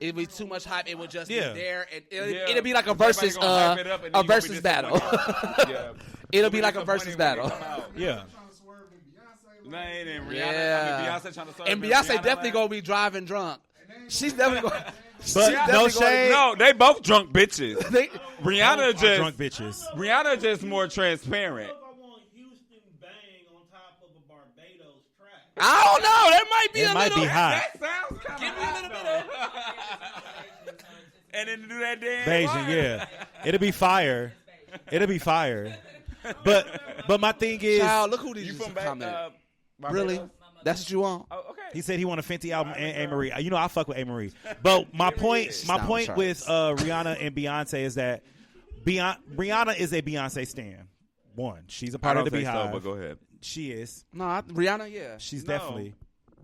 It'd be too much hype. It would just Yeah. be there, and Yeah. it'd be like a Everybody versus, gonna hype it up, and then a you gonna be versus battle. disappointed. Yeah. It'll be like a disappointed versus when they battle. come out. Yeah. trying to swerve in Beyonce. They ain't in Rihanna. Yeah. I mean, Beyonce trying to serve And in Beyonce Rihanna definitely land. gonna be driving drunk. She's definitely going. But no shade. No, they both drunk bitches. They, Rihanna just drunk bitches. Rihanna just more transparent. I want Houston bang on top of a Barbados track. I don't know. That might be It a might little. be hot. That sounds kind Give of me a little bit of. And then to do that dance. Beijing, yeah. It'll be fire. It'll be fire. But my thing is, Child, look who did You you from back? comment. Barbados? Really? That's what you want? Oh, okay. he said he want a Fenty album and A. Marie. You know, I fuck with A. Marie. But my point Sound with Rihanna and Beyonce is that Rihanna is a Beyonce stan. One, she's a I part don't of the think Beehive. so, but go ahead. She is. No, Rihanna. Yeah. She's No. definitely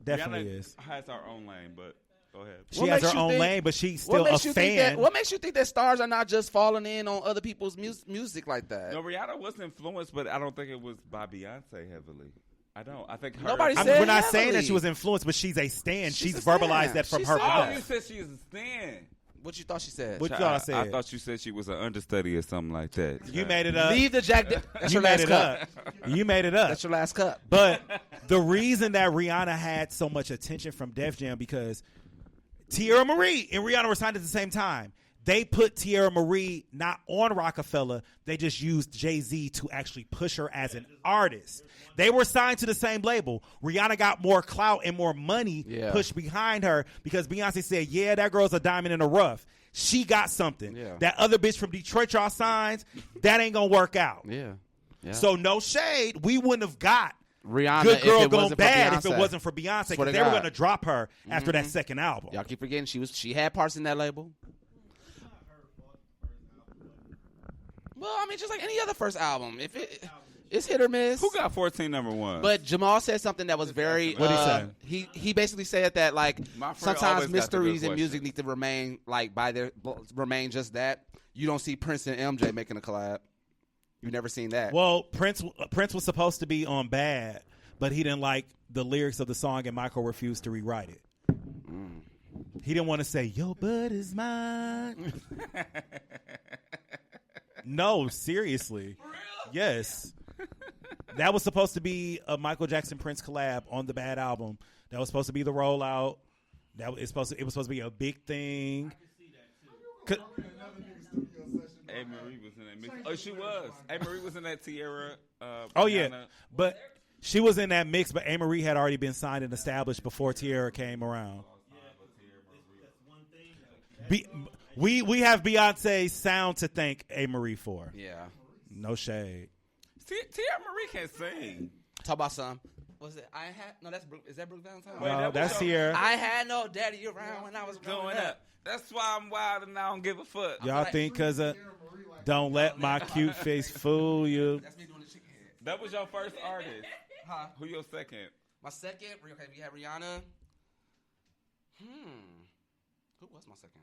Rihanna is. has our own lane, but go ahead. She What has makes her you own think- lane, but she's What still a makes you think fan. that? What makes you think that stars are not just falling in on other people's music like that? No, Rihanna was influenced, but I don't think it was by Beyonce heavily. I don't. I think her. Nobody I mean, said we're not saying that heavily. she was influenced, but she's a stan. She's She's a stan. verbalized that from She's her a stan. Oh, past. you said she is a stan. What you thought she said? What you thought I said? I thought you said she was an understudy or something like that. You made it up. Leave the Jack. That's You your made last it cup. up. You made it up. That's your last cup. But the reason that Rihanna had so much attention from Def Jam because Tierra Marie and Rihanna were signed at the same time. They put Tierra Marie not on Rockefeller. They just used Jay-Z to actually push her as an artist. They were signed to the same label. Rihanna got more clout and more money pushed behind her because Beyonce said, yeah, that girl's a diamond in the rough. She got something. Yeah. That other bitch from Detroit y'all signed, that ain't going to work out. Yeah. So no shade. We wouldn't have got Rihanna, Good Girl if it Gone wasn't for Bad if Beyonce. it wasn't for Beyonce Swear because to they were God. going to drop her after that second album. Y'all keep forgetting she had parts in that label. Well, I mean, just like any other first album, it's hit or miss. Who got 14 number one? But Jamal said something that was very. What'd he say? He basically said that like My friend sometimes always got the good mysteries in question. music need to remain like remain just that. You don't see Prince and MJ making a collab. You've never seen that. Well, Prince was supposed to be on Bad, but he didn't like the lyrics of the song, and Michael refused to rewrite it. He didn't want to say, "Your bud is mine." No, seriously. Yes. That was supposed to be a Michael Jackson Prince collab on the Bad album. That was supposed to be the rollout. It was supposed to be a big thing. A. Marie was in that mix. Oh, she was. A. Marie was in that Tierra. Oh yeah, Rihanna. but she was in that mix. But A. Marie had already been signed and established before Tierra came around. We have Beyonce's sound to thank A. Marie for. Yeah. No shade. Tia Marie can sing. Talk about some. Was it? I had no. That's Brooke. Is that Brooke Valentine? Wait, No, that that's was here. I had no daddy around when I was growing up. That's why I'm wild and I don't give a fuck. Y'all think because of don't let my cute face fool you. That's me doing the chicken head. That was your first artist. Huh? Who your second? My second. Okay, we had Rihanna. Who was my second?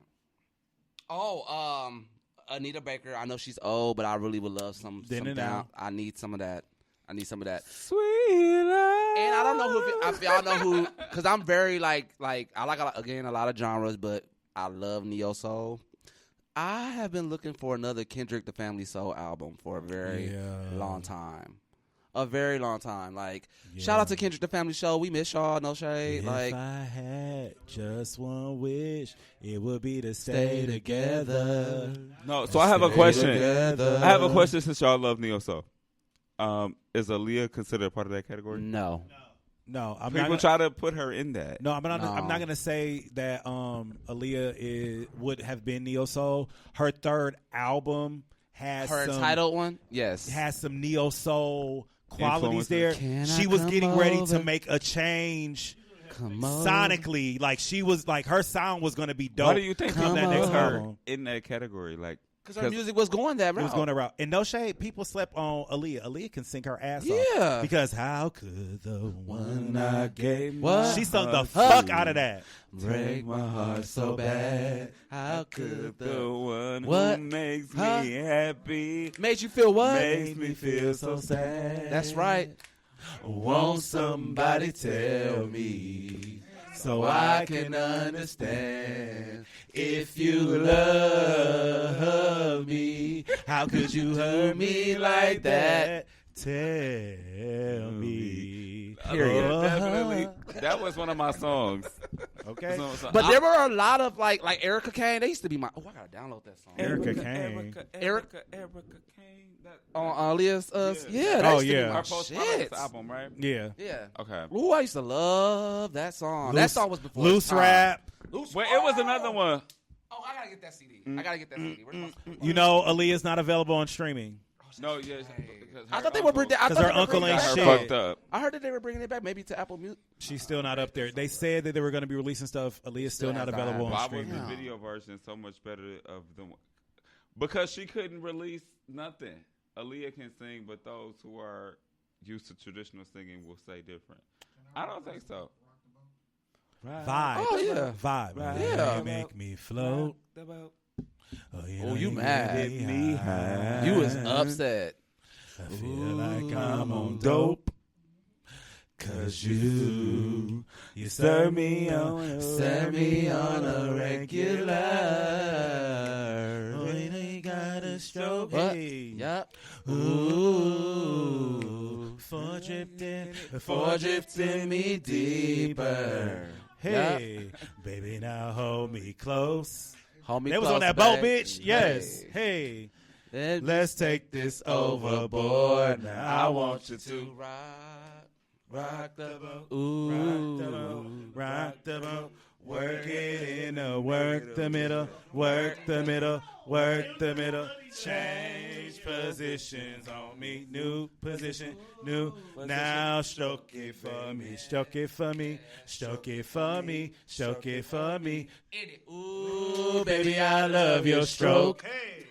Oh, Anita Baker. I know she's old, but I really would love some down. I need some of that. Sweet love. And I don't know if y'all know who, because I'm very like I like a lot of genres, but I love neo soul. I have been looking for another Kendrick the Family Soul album for a very long time. A very long time. Like, shout out to Kendrick the Family Show. We miss y'all. No shade. If like, I had just one wish, it would be to stay together. No, so I have a question. Together. I have a question since y'all love neo soul. Is Aaliyah considered part of that category? no. No, I'm People not. try to put her in that. No, I'm not gonna say that Aaliyah would have been neo soul. Her third album has Her some, titled one? Yes. has some neo soul qualities Influences. there. Can She I was come getting ready over? to make a change Come on. sonically. Like she was like her sound was gonna be dope. Why do you think Come people that next put her album. in that category? Like, Because her music was going that It route. was going around. And no shade, people slept on Aaliyah. Aaliyah can sing her ass Yeah. off. Because how could the one I gave What? She sung the fuck out of that. Break my heart so bad. How could the one What? who makes Huh? me happy Made you feel what? makes me feel so sad. That's right. Won't somebody tell me so I can understand if you love me? How could you hurt me like that? Tell me. Yeah, definitely. That was one of my songs. Okay. But there were a lot of like Erica Kane. They used to be my. Oh, I gotta download that song. Erica Kane. Erica Kane. That, On Aaliyah's. Yeah. Oh, that used to be yeah. my Our post shit. album, right? Yeah. Yeah. Okay. Ooh, I used to love that song. That song was before Loose its time. rap. Loose. Well, it was another one. Oh, I gotta get that CD. I gotta get that CD. Where's my- You know, Aaliyah's not available on streaming. No, yes. I thought they were bringing. I Because thought her they were uncle bringing ain't it Her back. shit. fucked up. I heard that they were bringing it back, maybe to Apple Music. She's still not up there. They said that they were going to be releasing stuff. Aaliyah's still not has available died. on Why was streaming. the video version so much better of the one? Because she couldn't release nothing. Aaliyah can sing, but those who are used to traditional singing will say different. I don't think so. Vibe. Oh, yeah. Vibe. Yeah. Make me float. Oh, you mad. Me high. You was upset. I feel like I'm on dope. Cause you serve me on a regular. Oh, you ain't got a stroke. What? Hey. Yep. Ooh, for drifting me deeper. Hey, baby, now hold me close. Hold me That was close, on that boat, babe. bitch. Yes. Hey, let's take this overboard. Now I want you to rock the boat. Ooh. Rock the boat. Work it in the work the middle. Work the middle. Work the middle. Change positions on me. New position. New. Now stroke it for me. Stroke it for me. Stroke it for me. Stroke it for me. Ooh, baby, I love your stroke. Hey.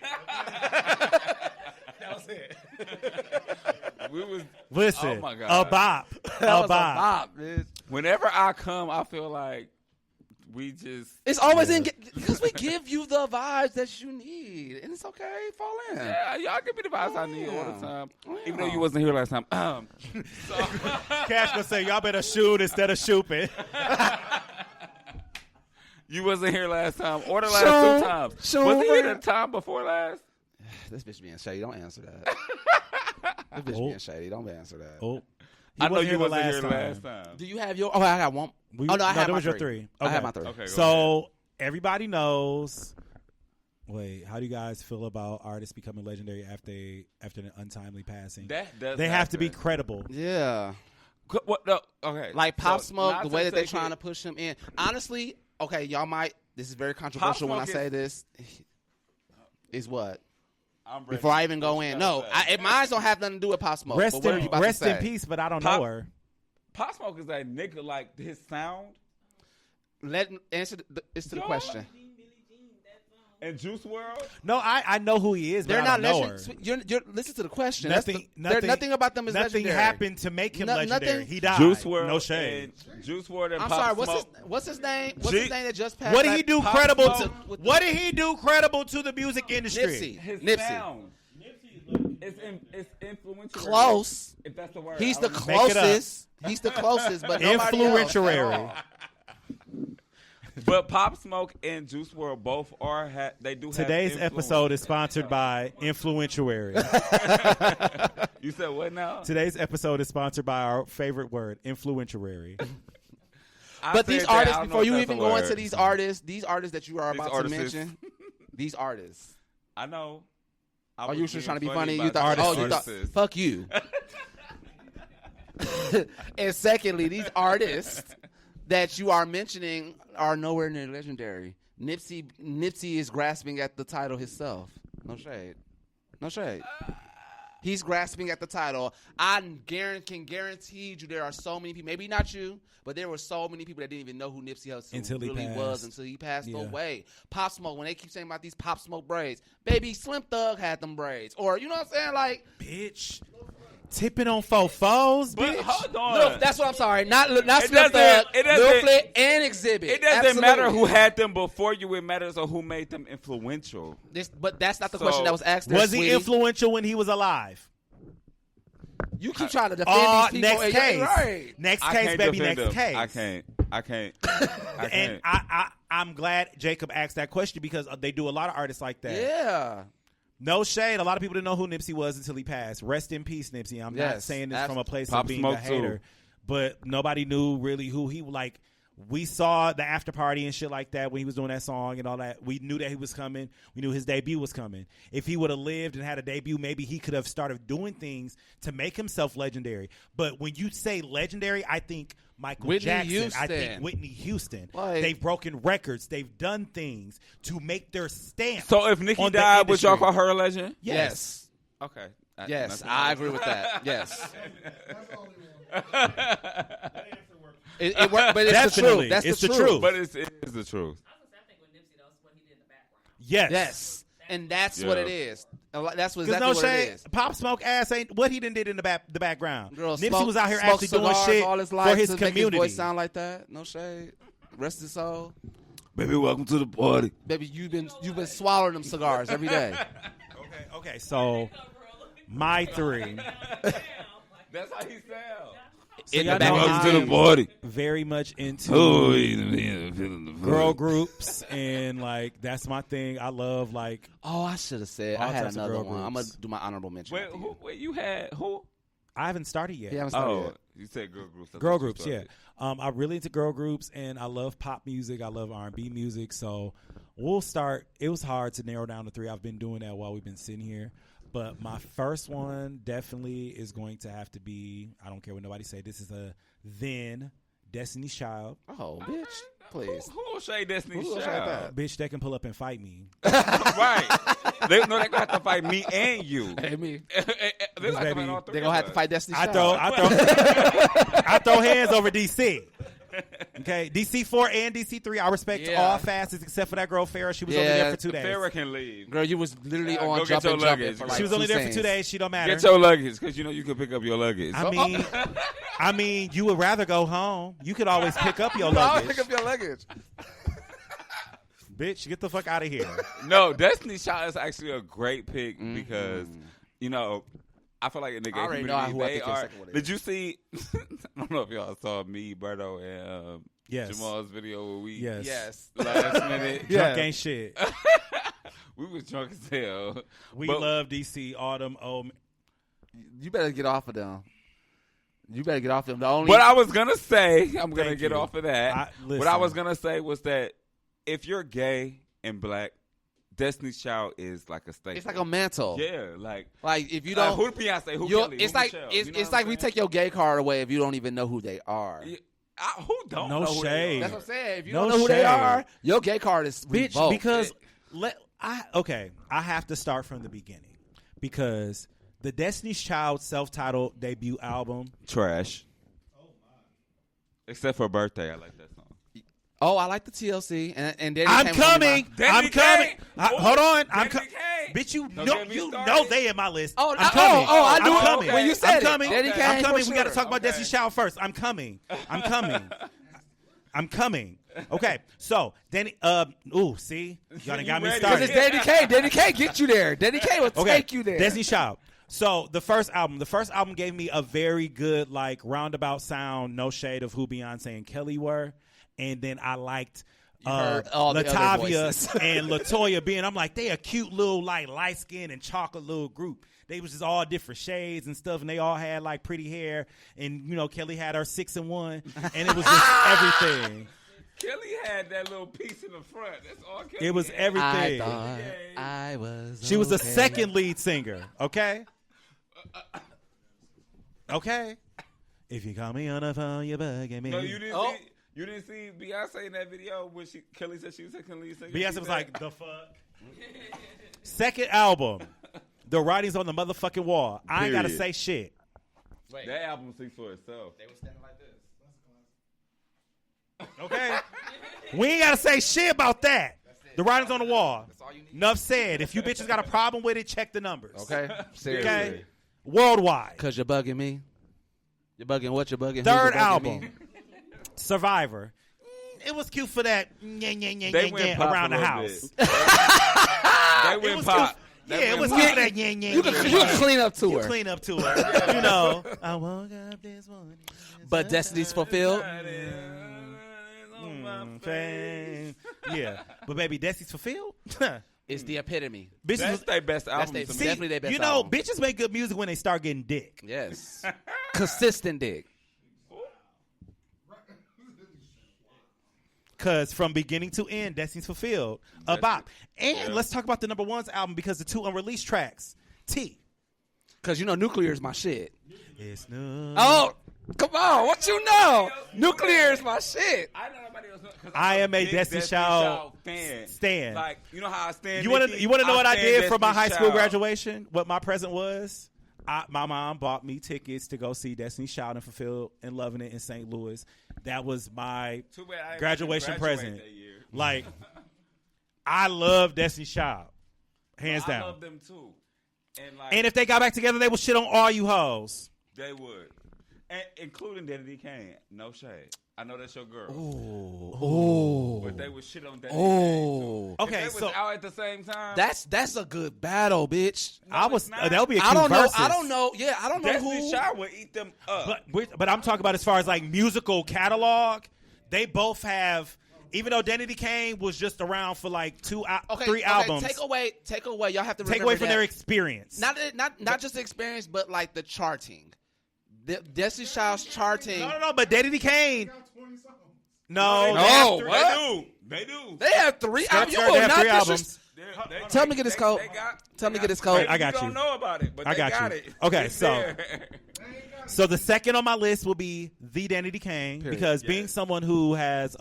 That was it. We was Listen, Oh my God. a bop. That was A bop. bitch. whenever I come, I feel like we just It's always in because we give you the vibes that you need, and it's okay. Fall in. y'all give me the vibes I need all the time. Yeah. Even though you wasn't here last time. Cash gonna say, y'all better shoot instead of shooping. You wasn't here last time or the last Sean, 2 times. Sean, Was he here bro. the time before last? This bitch being shady. Don't answer that. This bitch being shady. Don't answer that. Oh, I know wasn't you the wasn't here time. last time. Do you have your? Oh, I got one. We- Oh no, I had that my was your 3. three. I had Okay. my 3. Okay, go ahead. So everybody knows. Wait, how do you guys feel about artists becoming legendary after an untimely passing? That does They have to be happen. credible. Yeah. What? No, okay. Like Pop So, Smoke, not the way that they take trying it- to push him in. Honestly, okay, y'all might this is very controversial when I Smoke say this, is what? I'm ready. Before I even go in. No, mine don't have nothing to do with Pop Smoke. Rest but what are you about rest to in say? peace, but I don't Pop- know her. Pop Smoke is that nigga, like, his sound. Let answer it's to the Yo. question. And Juice WRLD. No, I know who he is, They're but not I don't know her. legendary. You're listen to the question. Nothing about them is nothing legendary. happened to make him nothing- legendary. He died. Juice WRLD. No shade. And Juice WRLD and I'm Pop sorry. Smoke. What's his name? What's his name that just passed? What did he do Pop credible to? Smoke What did he do credible to the music industry? His Nipsey. sound. It's influential. Close. If that's the word. He's I the don't know. Make it up. closest. He's the closest, but nobody else. Influentiary. But Pop Smoke and Juice WRLD both they do have Today's influence. episode is sponsored by Influentiary. You said what now? Today's episode is sponsored by our favorite word, Influentiary. But these artists, before you even go into these these artists that you are These about to artists. mention, these artists. I know. I Are was you just being trying to be funny? You about thought, the oh, you thought, artists. fuck you. And secondly, these artists that you are mentioning are nowhere near legendary. Nipsey is grasping at the title himself. No shade. No shade. He's grasping at the title. I can guarantee you there are so many people, maybe not you, but there were so many people that didn't even know who Nipsey Hussle Until he really passed. was until he passed Yeah. away. Pop Smoke, when they keep saying about these Pop Smoke braids, baby, Slim Thug had them braids. Or, you know what I'm saying? Like, Bitch. Tipping on fofos, But bitch. hold on. look, that's what I'm sorry. Not Slim doesn't- Thug, it doesn't- Lil Flip, and Exhibit. It doesn't Absolutely. matter who had them before you. It matters on who made them influential. But that's not the So- question that was asked there, Was he sweetie. influential when he was alive? You keep trying to defend these people. Next and you're case. right. Next I case, can't baby, defend next them. case. I can't. And I'm glad Jacob asked that question because they do a lot of artists like that. Yeah. No shade. A lot of people didn't know who Nipsey was until he passed. Rest in peace, Nipsey. I'm not Yes, saying this from a place Pop of being Smoke a hater, too. but nobody knew really who he like. We saw the after party and shit like that when he was doing that song and all that. We knew that he was coming. We knew his debut was coming. If he would have lived and had a debut, maybe he could have started doing things to make himself legendary. But when you say legendary, I think Michael Whitney Jackson. I Houston. think Whitney Houston. Like- They've broken records. They've done things to make their stamp. So if Nicki on the died, would y'all industry. call her a legend? Yes. Okay. Yes, Nothing I else. agree with that. Yes. That's the only one. It worked, but it's the Definitely. truth. That's It's the the truth. truth. But it is the truth. I think with Nipsey, though, is what he did in the background. Yes. Yes. And that's what Yeah. it is. That's what Because exactly no what shade, it is. Pop Smoke ass ain't what he done did in the background. Girl, Nipsey was out here smoked actually doing cigars shit all his life for his to make community. His voice sound like that. No shade. Rest his soul. Baby, welcome to the party. Baby, you've been swallowing them cigars every day. Okay, so my three. That's how he sounds. So In y'all the know back Welcome of to his the team. party. very much into Oh, feeling the girl groups and like that's my thing. I love like Oh, I should have said. All I had types of another girl one. I'm going groups. to do my honorable mention. Wait, after who? Wait, you had who? I haven't started yet. You haven't started Oh, yet. you said girl groups. I Girl thought you groups, yeah. started. I'm really into girl groups, and I love pop music. I love R&B music. So we'll start. It was hard to narrow down to three. I've been doing that while we've been sitting here. But my first one definitely is going to have to be, I don't care what nobody say, this is a then Destiny's Child. Oh, bitch. Please. Who will say Destiny's Who gonna say Child? that? Bitch, they can pull up and fight me. Right. They gonna have to fight me and you. Hey, me. They're gonna have to baby, fight all three They're going to have of to us. fight Destiny's I Child. I throw hands over DC. Okay, DC4 and DC3. I respect Yeah. all facets except for that girl Farrah. She was only there for 2 days. Farrah can leave. Girl, you was literally Yeah, on go get jumping your luggage. for like She was only 2 there for 2 scenes. days. She don't matter. Get your luggage because you know you can pick up your luggage. I mean, you would rather go home. You could always pick up your I'll luggage. pick up your luggage. Bitch, get the fuck out of here. No, Destiny's Child is actually a great pick because you know I feel like in the gay I already community know who I they think your are. second one is. Did you see? I don't know if y'all saw me, Berto, and Yes. Jamal's video where we Yes. Yes. last minute Drunk ain't shit. we was drunk as hell. We But- love DC, Autumn, You better get off of them. You better get off them. The only What I was gonna say, I'm gonna Thank get you. off of that. What I listen. was gonna say was that if you're gay and black, Destiny's Child is like a staple. it's like a mantle. yeah, like Like if you who don't, Beyonce, who you'll- Kelly, it's who like Michelle, it's, you know it's what like I'm we saying? take your gay card away if you don't even know who they are. Yeah. Who don't No know who they shade. are? That's what I'm saying. If you No don't know who they shade. are, your gay card is Bitch, revoked. because I have to start from the beginning because the Destiny's Child self-titled debut album. Trash. Except for Birthday, I like that song. I like the TLC and Daddy I'm came coming. from I'm coming. Hold on. I'm Daddy coming. Kane. Bitch, you Don't know get me you started. know they in my list. Oh, I'm coming. I knew I'm it. coming. When you said I'm it. coming. Daddy Kane I'm coming. for We got to sure. talk about Okay. Destiny's Child first. I'm coming. I'm coming. I'm coming. Okay, so Danny. See, y'all done got me ready. Because it's started. Daddy K. Daddy K get you there. Daddy K will Okay, take you there. Destiny's Child. So the first album gave me a very good like roundabout sound, no shade of who Beyonce and Kelly were, and then I liked heard all the other Latavia voices. and Latoya being. I'm like, they a cute little like light skin and chocolate little group. They was just all different shades and stuff, and they all had like pretty hair, and Kelly had her 6-in-1, and it was just everything. Kelly had that little piece in the front. That's all Kelly It was had. everything. I thought I was. She was the okay. second lead singer, okay? Okay. If you call me on the phone, you're bugging me. No, you didn't Oh. see. You didn't see Beyonce in that video when Kelly said she was second lead singer. Beyonce She was said- like, the fuck? Second album, The Writing's on the Motherfucking Wall. I ain't got to Period. say shit. that album speaks for itself. They were standing like this. Okay? We ain't got to say shit about that. The Writing's on the Wall. That's all you need. Enough said. If you bitches got a problem with it, check the numbers. Okay. Seriously. Okay? Worldwide. Because you're bugging me. You're bugging what? You're bugging who? Third You're bugging album, me? Survivor. It was cute for that They went pop around a the little house. bit. They It went was pop. cute. Yeah, it was pop. cute for that You can clean up to You her. clean up to her. I woke up this morning. But Destiny's fulfilled. Yeah. But baby, Destiny's fulfilled? It's the epitome. Bitches That's was, their best album. they- to me. see, definitely their best you know, album. bitches make good music when they start getting dick. Yes. Consistent dick. Because from beginning to end, Destiny's fulfilled. A bop. And Yeah. let's talk about the number one's album because the two unreleased tracks. T. Because Nuclear is my shit. It's new. Oh, come on. What you know? Nuclear is my shit. I know nobody else. 'Cause I I'm am a big Destiny's Child fan. stan. Like, you know how I stand. You want to Nicki? know what I stand did for my Destiny's high school Child. graduation? What my present was? My mom bought me tickets to go see Destiny's Child and Fulfilled and Loving It in St. Louis. That was my Too bad I ain't graduation graduate present. that year. Like, I love Destiny's Child, hands I down. love them too. And like, And if they got back together, they would shit on all you hoes. they would, and including Daddy Kane. No shade. I know that's your girl. Oh. But they would shit on Daddy Kane too. Oh. If Okay, they was so out at the same time. That's a good battle, bitch. I was it's not. that would be a I cute don't know. versus. I don't know. Yeah, I don't know Destiny's who. Child would eat them up. But I'm talking about as far as like musical catalog. They both have, even though Danity Kane was just around for like 3 albums. Take away. Y'all have to Take remember away from that. their experience. Not just the experience, but like the charting. The Destiny's Child's charting. No. But Danity Kane. Got 20 songs. No. No. they- What? They do. They have 3 albums. You Skirt, they will have not 3 disres- albums. Tell me to get his code. Tell me to get his code. I got You you. don't know about it, but I they got you. it. Okay, It's so- there. So the second on my list will be the Danity Kane Period. because Yes. being someone who has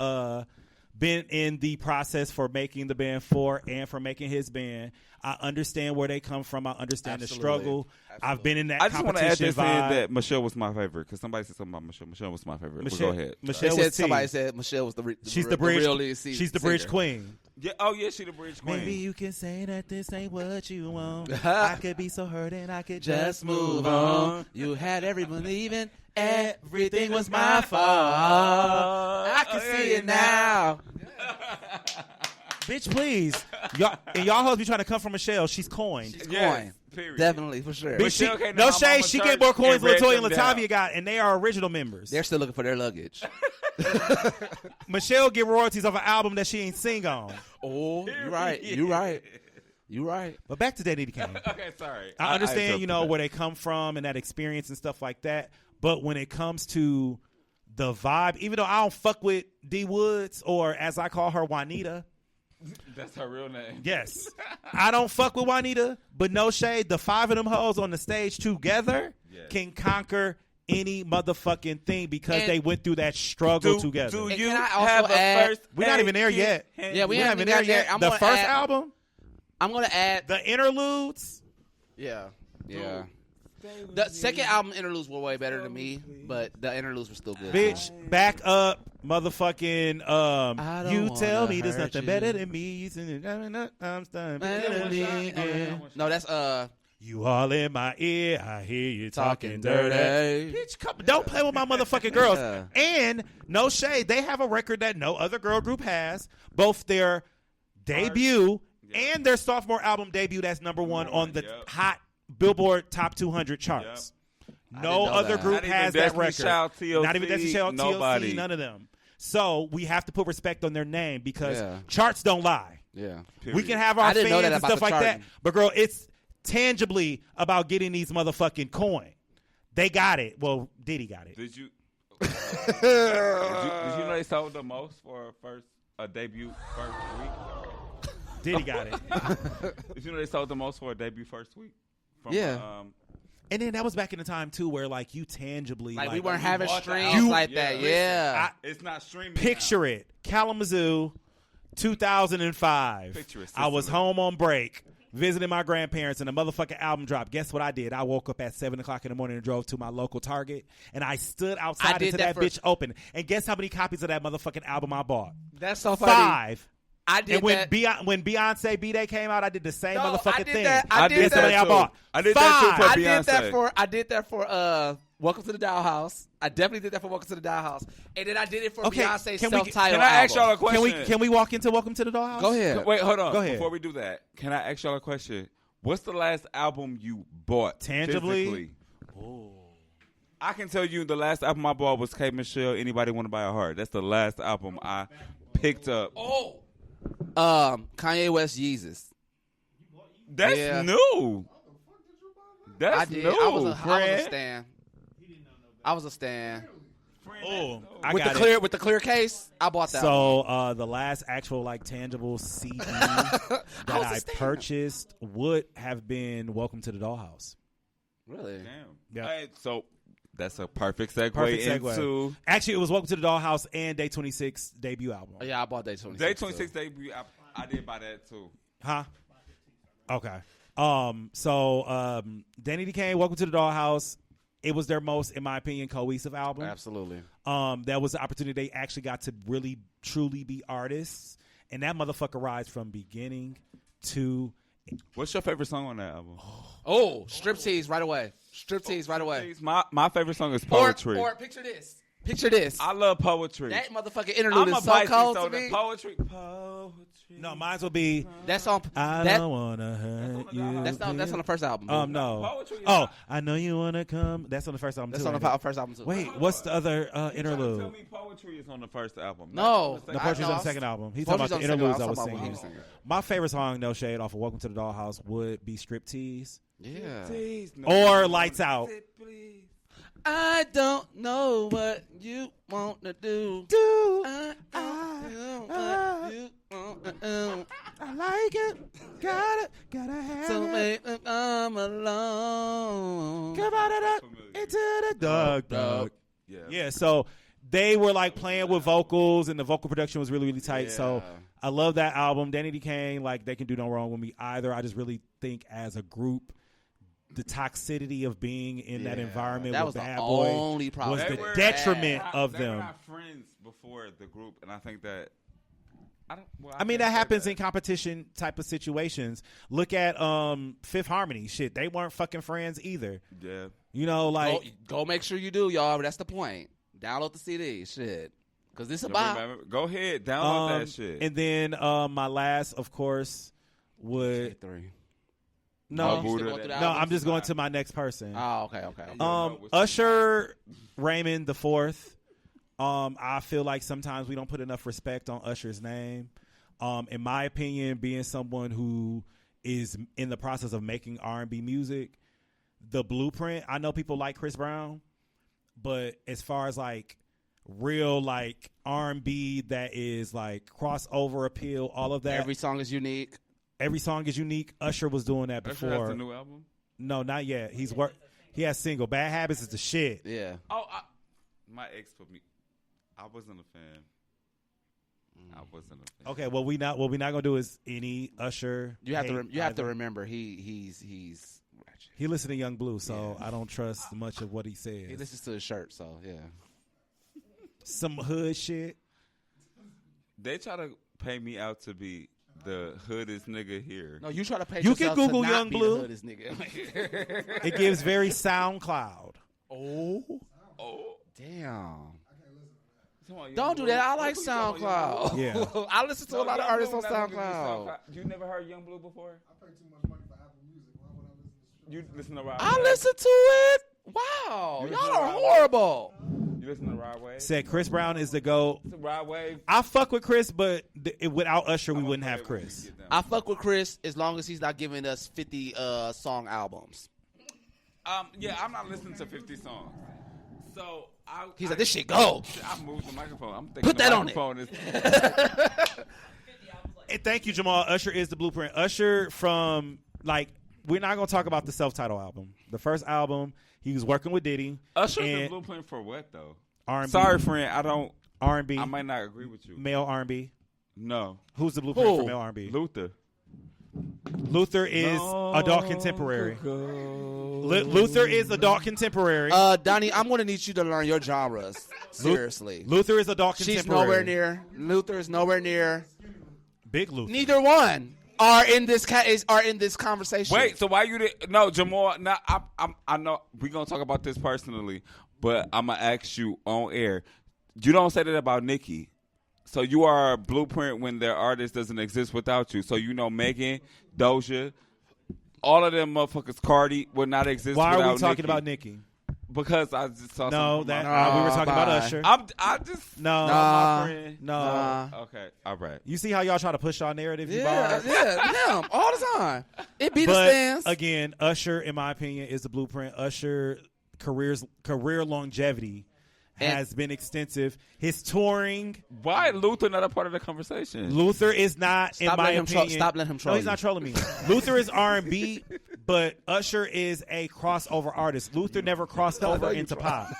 been in the process for making the band and for making his band, I understand where they come from. I understand Absolutely. the struggle. I've been in that I just want to add competition this in vibe. that Michelle was my favorite because somebody said something about Michelle. Michelle was my favorite. Well, go ahead. They Michelle said was T. somebody said Michelle was She's the bridge. real lead She's the bridge singer. queen. Yeah. Oh yeah, she the bridge queen. Maybe you can say that this ain't what you want. I could be so hurt and I could Just move on. You had everyone leaving. Everything was my fault. I can see it now. Bitch, please. Y'all hoes be trying to come from Michelle. She's coined. Yes, Coin. period. Definitely, for sure. Bitch, Michelle came to no my shade. mama's She church get more coins and than read Latoya and them down. Latavia got, and they are original members. They're still looking for their luggage. Michelle get royalties off an album that she ain't sing on. Oh, you're right. You're right. You're right. But back to Danity Kane. Okay, sorry. I understand, interrupted where they come from and that experience and stuff like that. But when it comes to the vibe, even though I don't fuck with D Woods, or as I call her, Juanita. That's her real name. Yes. I don't fuck with Juanita, but no shade. The 5 of them hoes on the stage together Yes. can conquer any motherfucking thing because And they went through that struggle together. Do And you can I also have a add- first? We're not even there yet. Yeah, we We're not haven't even there got there. yet. I'm The gonna first add- album, I'm gonna add. the interludes. Yeah. The second album interludes were way better than me, but the interludes were still good. Bitch, back up, motherfucking. I don't You tell wanna me there's hurt nothing you. better than me. I'm stunned. No, that's You all in my ear. I hear you talking Talking dirty. dirty. Bitch, come, don't play with my motherfucking girls. Yeah. And no shade, they have a record that no other girl group has. Both their debut and their sophomore album debut. That's number one on the hot Billboard Top 200 charts. No didn't know other that. group Not even has that Destiny record. Child, TLC, Not even Destiny Child, nobody. TLC, none of them. So we have to put respect on their name because Yeah. charts don't lie. yeah. We can have our I didn't fans know that and about stuff the like that. charting. But girl, it's tangibly about getting these motherfucking coin. They got it. Well, Diddy got it. Did you? Did you know they sold the most for a debut first week? Diddy got it. Did you know they sold the most for a debut first week? From, Yeah. And then that was back in the time too where like you tangibly Like we weren't you having bought the streams album. like Yeah, that. listen, Yeah. it's not streaming. picture now. it. Kalamazoo, 2005. Picture it, I was Sicily. home on break, visiting my grandparents, and the motherfucking album dropped. Guess what I did? I woke up at 7 o'clock in the morning and drove to my local Target, and I stood outside did until that that for- bitch open. And guess how many copies of that motherfucking album I bought? That's so funny. 5. I did And when that. when Beyonce B-Day came out, I did the same No, I motherfucking did thing. that. I I did did Guess how many that I too. bought? I did that too for I did that Beyonce. for Welcome to the Dollhouse. I definitely did that for Welcome to the Dollhouse. And then I did it for Okay, Beyonce's can we- self-titled Can I ask y'all a album. question? Can we walk into Welcome to the Dollhouse? Go ahead. Wait, hold on. Go ahead. Before we do that, can I ask y'all a question? What's the last album you bought Tangibly? physically? I can tell you the last album I bought was K. Michelle. Anybody Want to Buy a Heart? That's the last album I picked up. Oh. Kanye West Yeezus. That's Yeah. new. That's I did. new. I was a friend. stan. I was a stan. Oh, I With got the it. clear case, I bought that. So the last actual like tangible CD that was a I stan. purchased would have been Welcome to the Dollhouse. Really? Damn. Yeah. Hey, so that's a perfect segue, Perfect segue. into Actually, it was Welcome to the Dollhouse and Day 26 debut album. Yeah, I bought Day 26. Day 26 debut. I did buy that too. Huh? Okay. So Danny DeCane, Welcome to the Dollhouse. It was their most, in my opinion, cohesive album. Absolutely. That was the opportunity they actually got to really, truly be artists. And that motherfucker rides from beginning to... What's your favorite song on that album? Oh, striptease right away. Striptease right away. My favorite song is Poetry. Or picture this. Picture this. I love poetry. That motherfucking interlude I'm a is so Pisces, cold so to the me. poetry. No, mine will be... That song. I that, don't want to hurt you. that's on the first album. No. Poetry is Oh, not- I know you want to come. That's on the first album, That's too. on the ain't it? first album too. Wait, what's the other Tell interlude? me poetry is on the first album. No. The Poetry's on the second album. He's talking about the Poetry's on the second interludes I album. was I'm talking about what he was singing. singing. My favorite song, no shade, off of Welcome to the Dollhouse would be Striptease Yeah. or Lights Out. I don't know what you want to do. I don't know what you want to do. I like it. Gotta have So it. baby, I'm alone. Come out of the into the dog. Yeah. Yeah, so they were like playing with vocals, and the vocal production was really, really tight. So Yeah. I love that album. Danny DeCane, like they can do no wrong with me either. I just really think as a group, the toxicity of being in that Yeah, environment that with was the Bad Boy only problem. was They the were- detriment of They were them. not friends before the group, and I think that. I mean, that happens in competition type of situations. Look at Fifth Harmony. Shit, they weren't fucking friends either. Yeah. You know, like Go make sure you do, y'all. That's the point. Download the CD. Shit. Because this a bop. Go ahead, download that shit. and then my last, of course, would Three. no, Oh, Buddha, Still going through the no. albums? I'm just going to my next person. Oh, okay, okay. Usher Raymond the Fourth. I feel like sometimes we don't put enough respect on Usher's name. In my opinion, being someone who is in the process of making R&B music, the blueprint. I know people like Chris Brown, but as far as like real like R&B that is like crossover appeal, all of that. Every song is unique. Every song is unique. Usher was doing that Usher before. has a new album. No, not yet. He has single. Bad Habits is the shit. Yeah. Oh, my ex put me. I wasn't a fan. Okay, what we not gonna do is any Usher. You have to hate you have to either. remember he's ratchet. He listened to Young Blue, so I don't trust much of what he says. He listens to his shirt, so yeah. Some hood shit. They try to pay me out to be the hoodest nigga here. No, you try to pay You can yourself Google to not Young be Blue. the hoodest nigga. It gives very SoundCloud. Oh. Damn. Come on, Don't do that. I like SoundCloud. Yeah. I listen to a lot of artists on SoundCloud. You never heard Young Blue before? I pay too much money for Apple Music. Why would I listen to You listen to Rod I Wave? listen to it. Wow. You Y'all listen to are Rod Wave? horrible. You listen to Rod Wave? Said Chris Brown is the GOAT. It's a Rod Wave. I fuck with Chris, but without Usher, we wouldn't have Chris. I fuck with Chris as long as he's not giving us 50 song albums. Yeah, I'm not listening to 50 songs. So He's like, this shit go. I moved the microphone. I'm thinking Put the that on it. microphone is. And thank you, Jamal. Usher is the blueprint. Usher from, like, we're not going to talk about the self-titled album. The first album, he was working with Diddy. Usher's the and blueprint for what though? R&B. Sorry, friend. I don't. R&B. I might not agree with you. Male R&B. No. Who's the blueprint Who? for male R&B? Luther. Luther is adult contemporary. Luther is adult contemporary. Donnie, I'm going to need you to learn your genres. Seriously. Luther is adult She's contemporary. nowhere near. Luther is nowhere near. Big Luther. Neither one are in this conversation. Wait, so why you did no Jamal? Now I know we gonna talk about this personally, but I'm gonna ask you on air. You don't say that about Nicki. So you are a blueprint when their artist doesn't exist without you. So you know Megan, Doja, all of them motherfuckers, Cardi would not exist. Why without are we talking Nicki. about Nicki? Because I just saw. No, something that from we were talking about bye. Usher. I just No, my friend. no. Okay, all right. You see how y'all try to push our narrative? You Yeah, bars? yeah, him all the time. It be the But stands. again, Usher, in my opinion, is the blueprint. Usher career longevity has been extensive. His touring. Why Luther not a part of the conversation? Luther is not, in my opinion. Stop letting him troll No, he's you. not trolling me. Luther is R&B, but Usher is a crossover artist. Luther never crossed over into pop.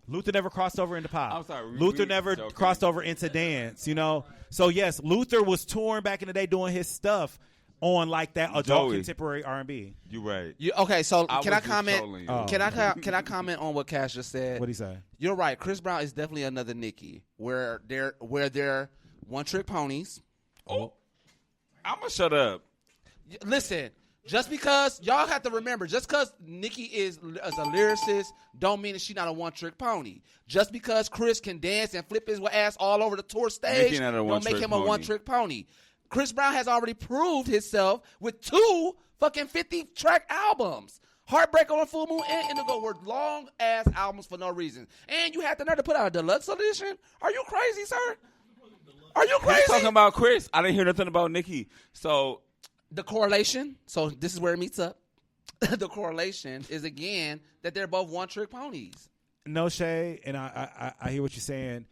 Luther never crossed over into pop. I'm sorry, Luther never joking. crossed over into dance, you know? So, yes, Luther was touring back in the day doing his stuff on, like, that adult Joey. contemporary R&B. You right. Okay, so I can was I just comment? trolling you. Oh. Can I comment on what Cash just said? What'd he say? You're right. Chris Brown is definitely another Nicki, where they're one trick ponies. Oh, I'm gonna shut up. Listen, just because y'all have to remember, just because Nicki is as a lyricist, don't mean that she's not a one trick pony. Just because Chris can dance and flip his ass all over the tour stage, Nicki not a don't one-trick make him a pony. one trick pony. Chris Brown has already proved himself with 2 fucking 50 track albums. Heartbreak on a Full Moon and Indigo were long ass albums for no reason. And you had the nerve to put out a deluxe edition? Are you crazy, sir? Are you He's crazy? talking about Chris. I didn't hear nothing about Nicki. So The correlation, so this is where it meets up. The correlation is, again, that they're both one-trick ponies. No shade, and I hear what you're saying.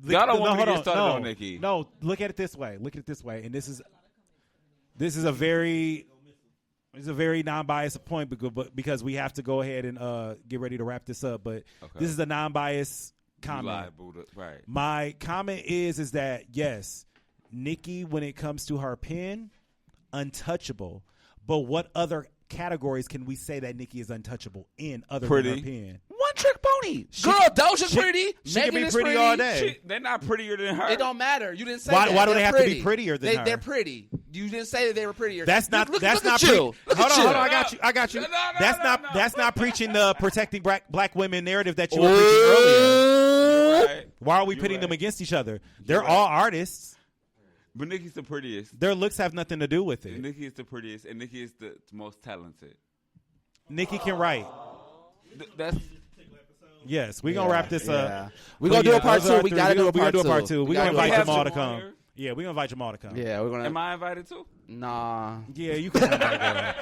Y'all don't want me to hold get started no, on Nicki. No, look at it this way. And this is a very non-biased point because we have to go ahead and get ready to wrap this up. But this is a non-biased comment. Live Buddha. Right. My comment is that yes, Nicki, when it comes to her pen, untouchable. But what other categories can we say that Nicki is untouchable in other than her pen? One-trick pony. Girl, Doja's pretty. She can Megan be is pretty all day. They're not prettier than her. It don't matter. You didn't say Why- that. why do They're they have to be pretty. prettier than her? They're pretty. You didn't say that they were prettier. That's not. Look That's at not. you. Look Hold at on. you. Hold on. I got you. No, That's no, not. no. That's not preaching the protecting black women narrative that you were preaching earlier. You're right. Why are we You're pitting them right. against each other? They're all artists. But Nicki's the prettiest. Their looks have nothing to do with it. Nicki is the prettiest, and Nicki is the most talented. Nicki can write. That's Yes, we're gonna wrap this up. We're going to do a part those are 2. We three. got to do a We're gonna part 2. do a part 2. We're gonna gotta invite do a Jamal part to Jamal come. here? Yeah, we're gonna invite Jamal to come. two. Yeah, we're going am to. I invited too? Nah. Yeah, you can.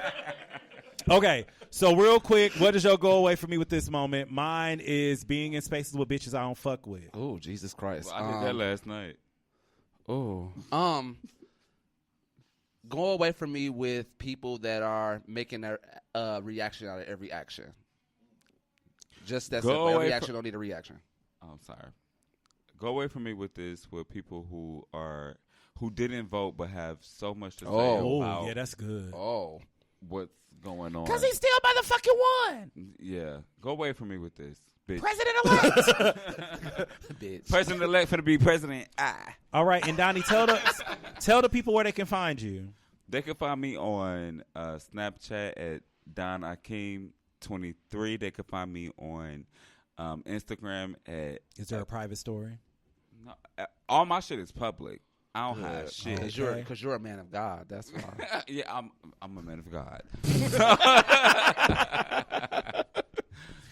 Come. Okay, so real quick, what is your go away for me with this moment? Mine is being in spaces with bitches I don't fuck with. Oh, Jesus Christ. Well, I did that last night. Oh. Go away from me with people that are making a reaction out of every action. Just that Go simple. A away reaction don't need a reaction. I'm sorry. Go away from me with this. With people who didn't vote but have so much to say Oh, about yeah, that's good. Oh, what's going on. Because he still motherfucking won. Yeah, go away from me with this, bitch. President-elect. bitch. President-elect finna be president. All right, and Donnie, tell the people where they can find you. They can find me on Snapchat at Don Akeem23. They can find me on Instagram at. Is there a private story? No, all my shit is public. I don't hide shit. Because you're a man of God. That's why. Yeah, I'm a man of God.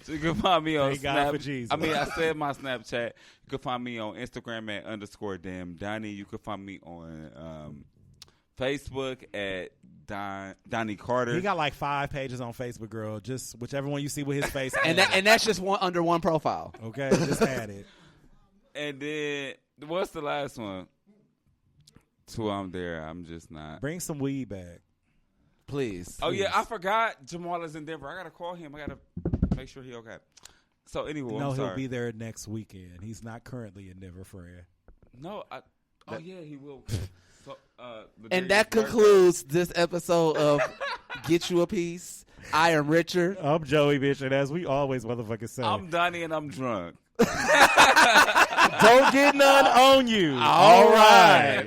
So you can find me on Thank God for Jesus. I mean, I said my Snapchat. You can find me on Instagram at _ Donnie. You can find me on Facebook at Donnie Carter. He got like 5 pages on Facebook, girl. Just whichever one you see with his face. and that's just under one profile. Okay, just add it. And then what's the last one? Till I'm there, I'm just not. Bring some weed back. Please. Oh, yeah, I forgot Jamal is in Denver. I got to call him. I got to make sure he okay. So, anyway, No, I'm sorry. he'll be there next weekend. He's not currently in Denver, Fred. No, yeah, he will. So, And that concludes this episode of Get You a Piece. I am Richard. I'm Joey, bitch, and as we always motherfucking say, I'm Donnie and I'm drunk. don't get none on you. All right.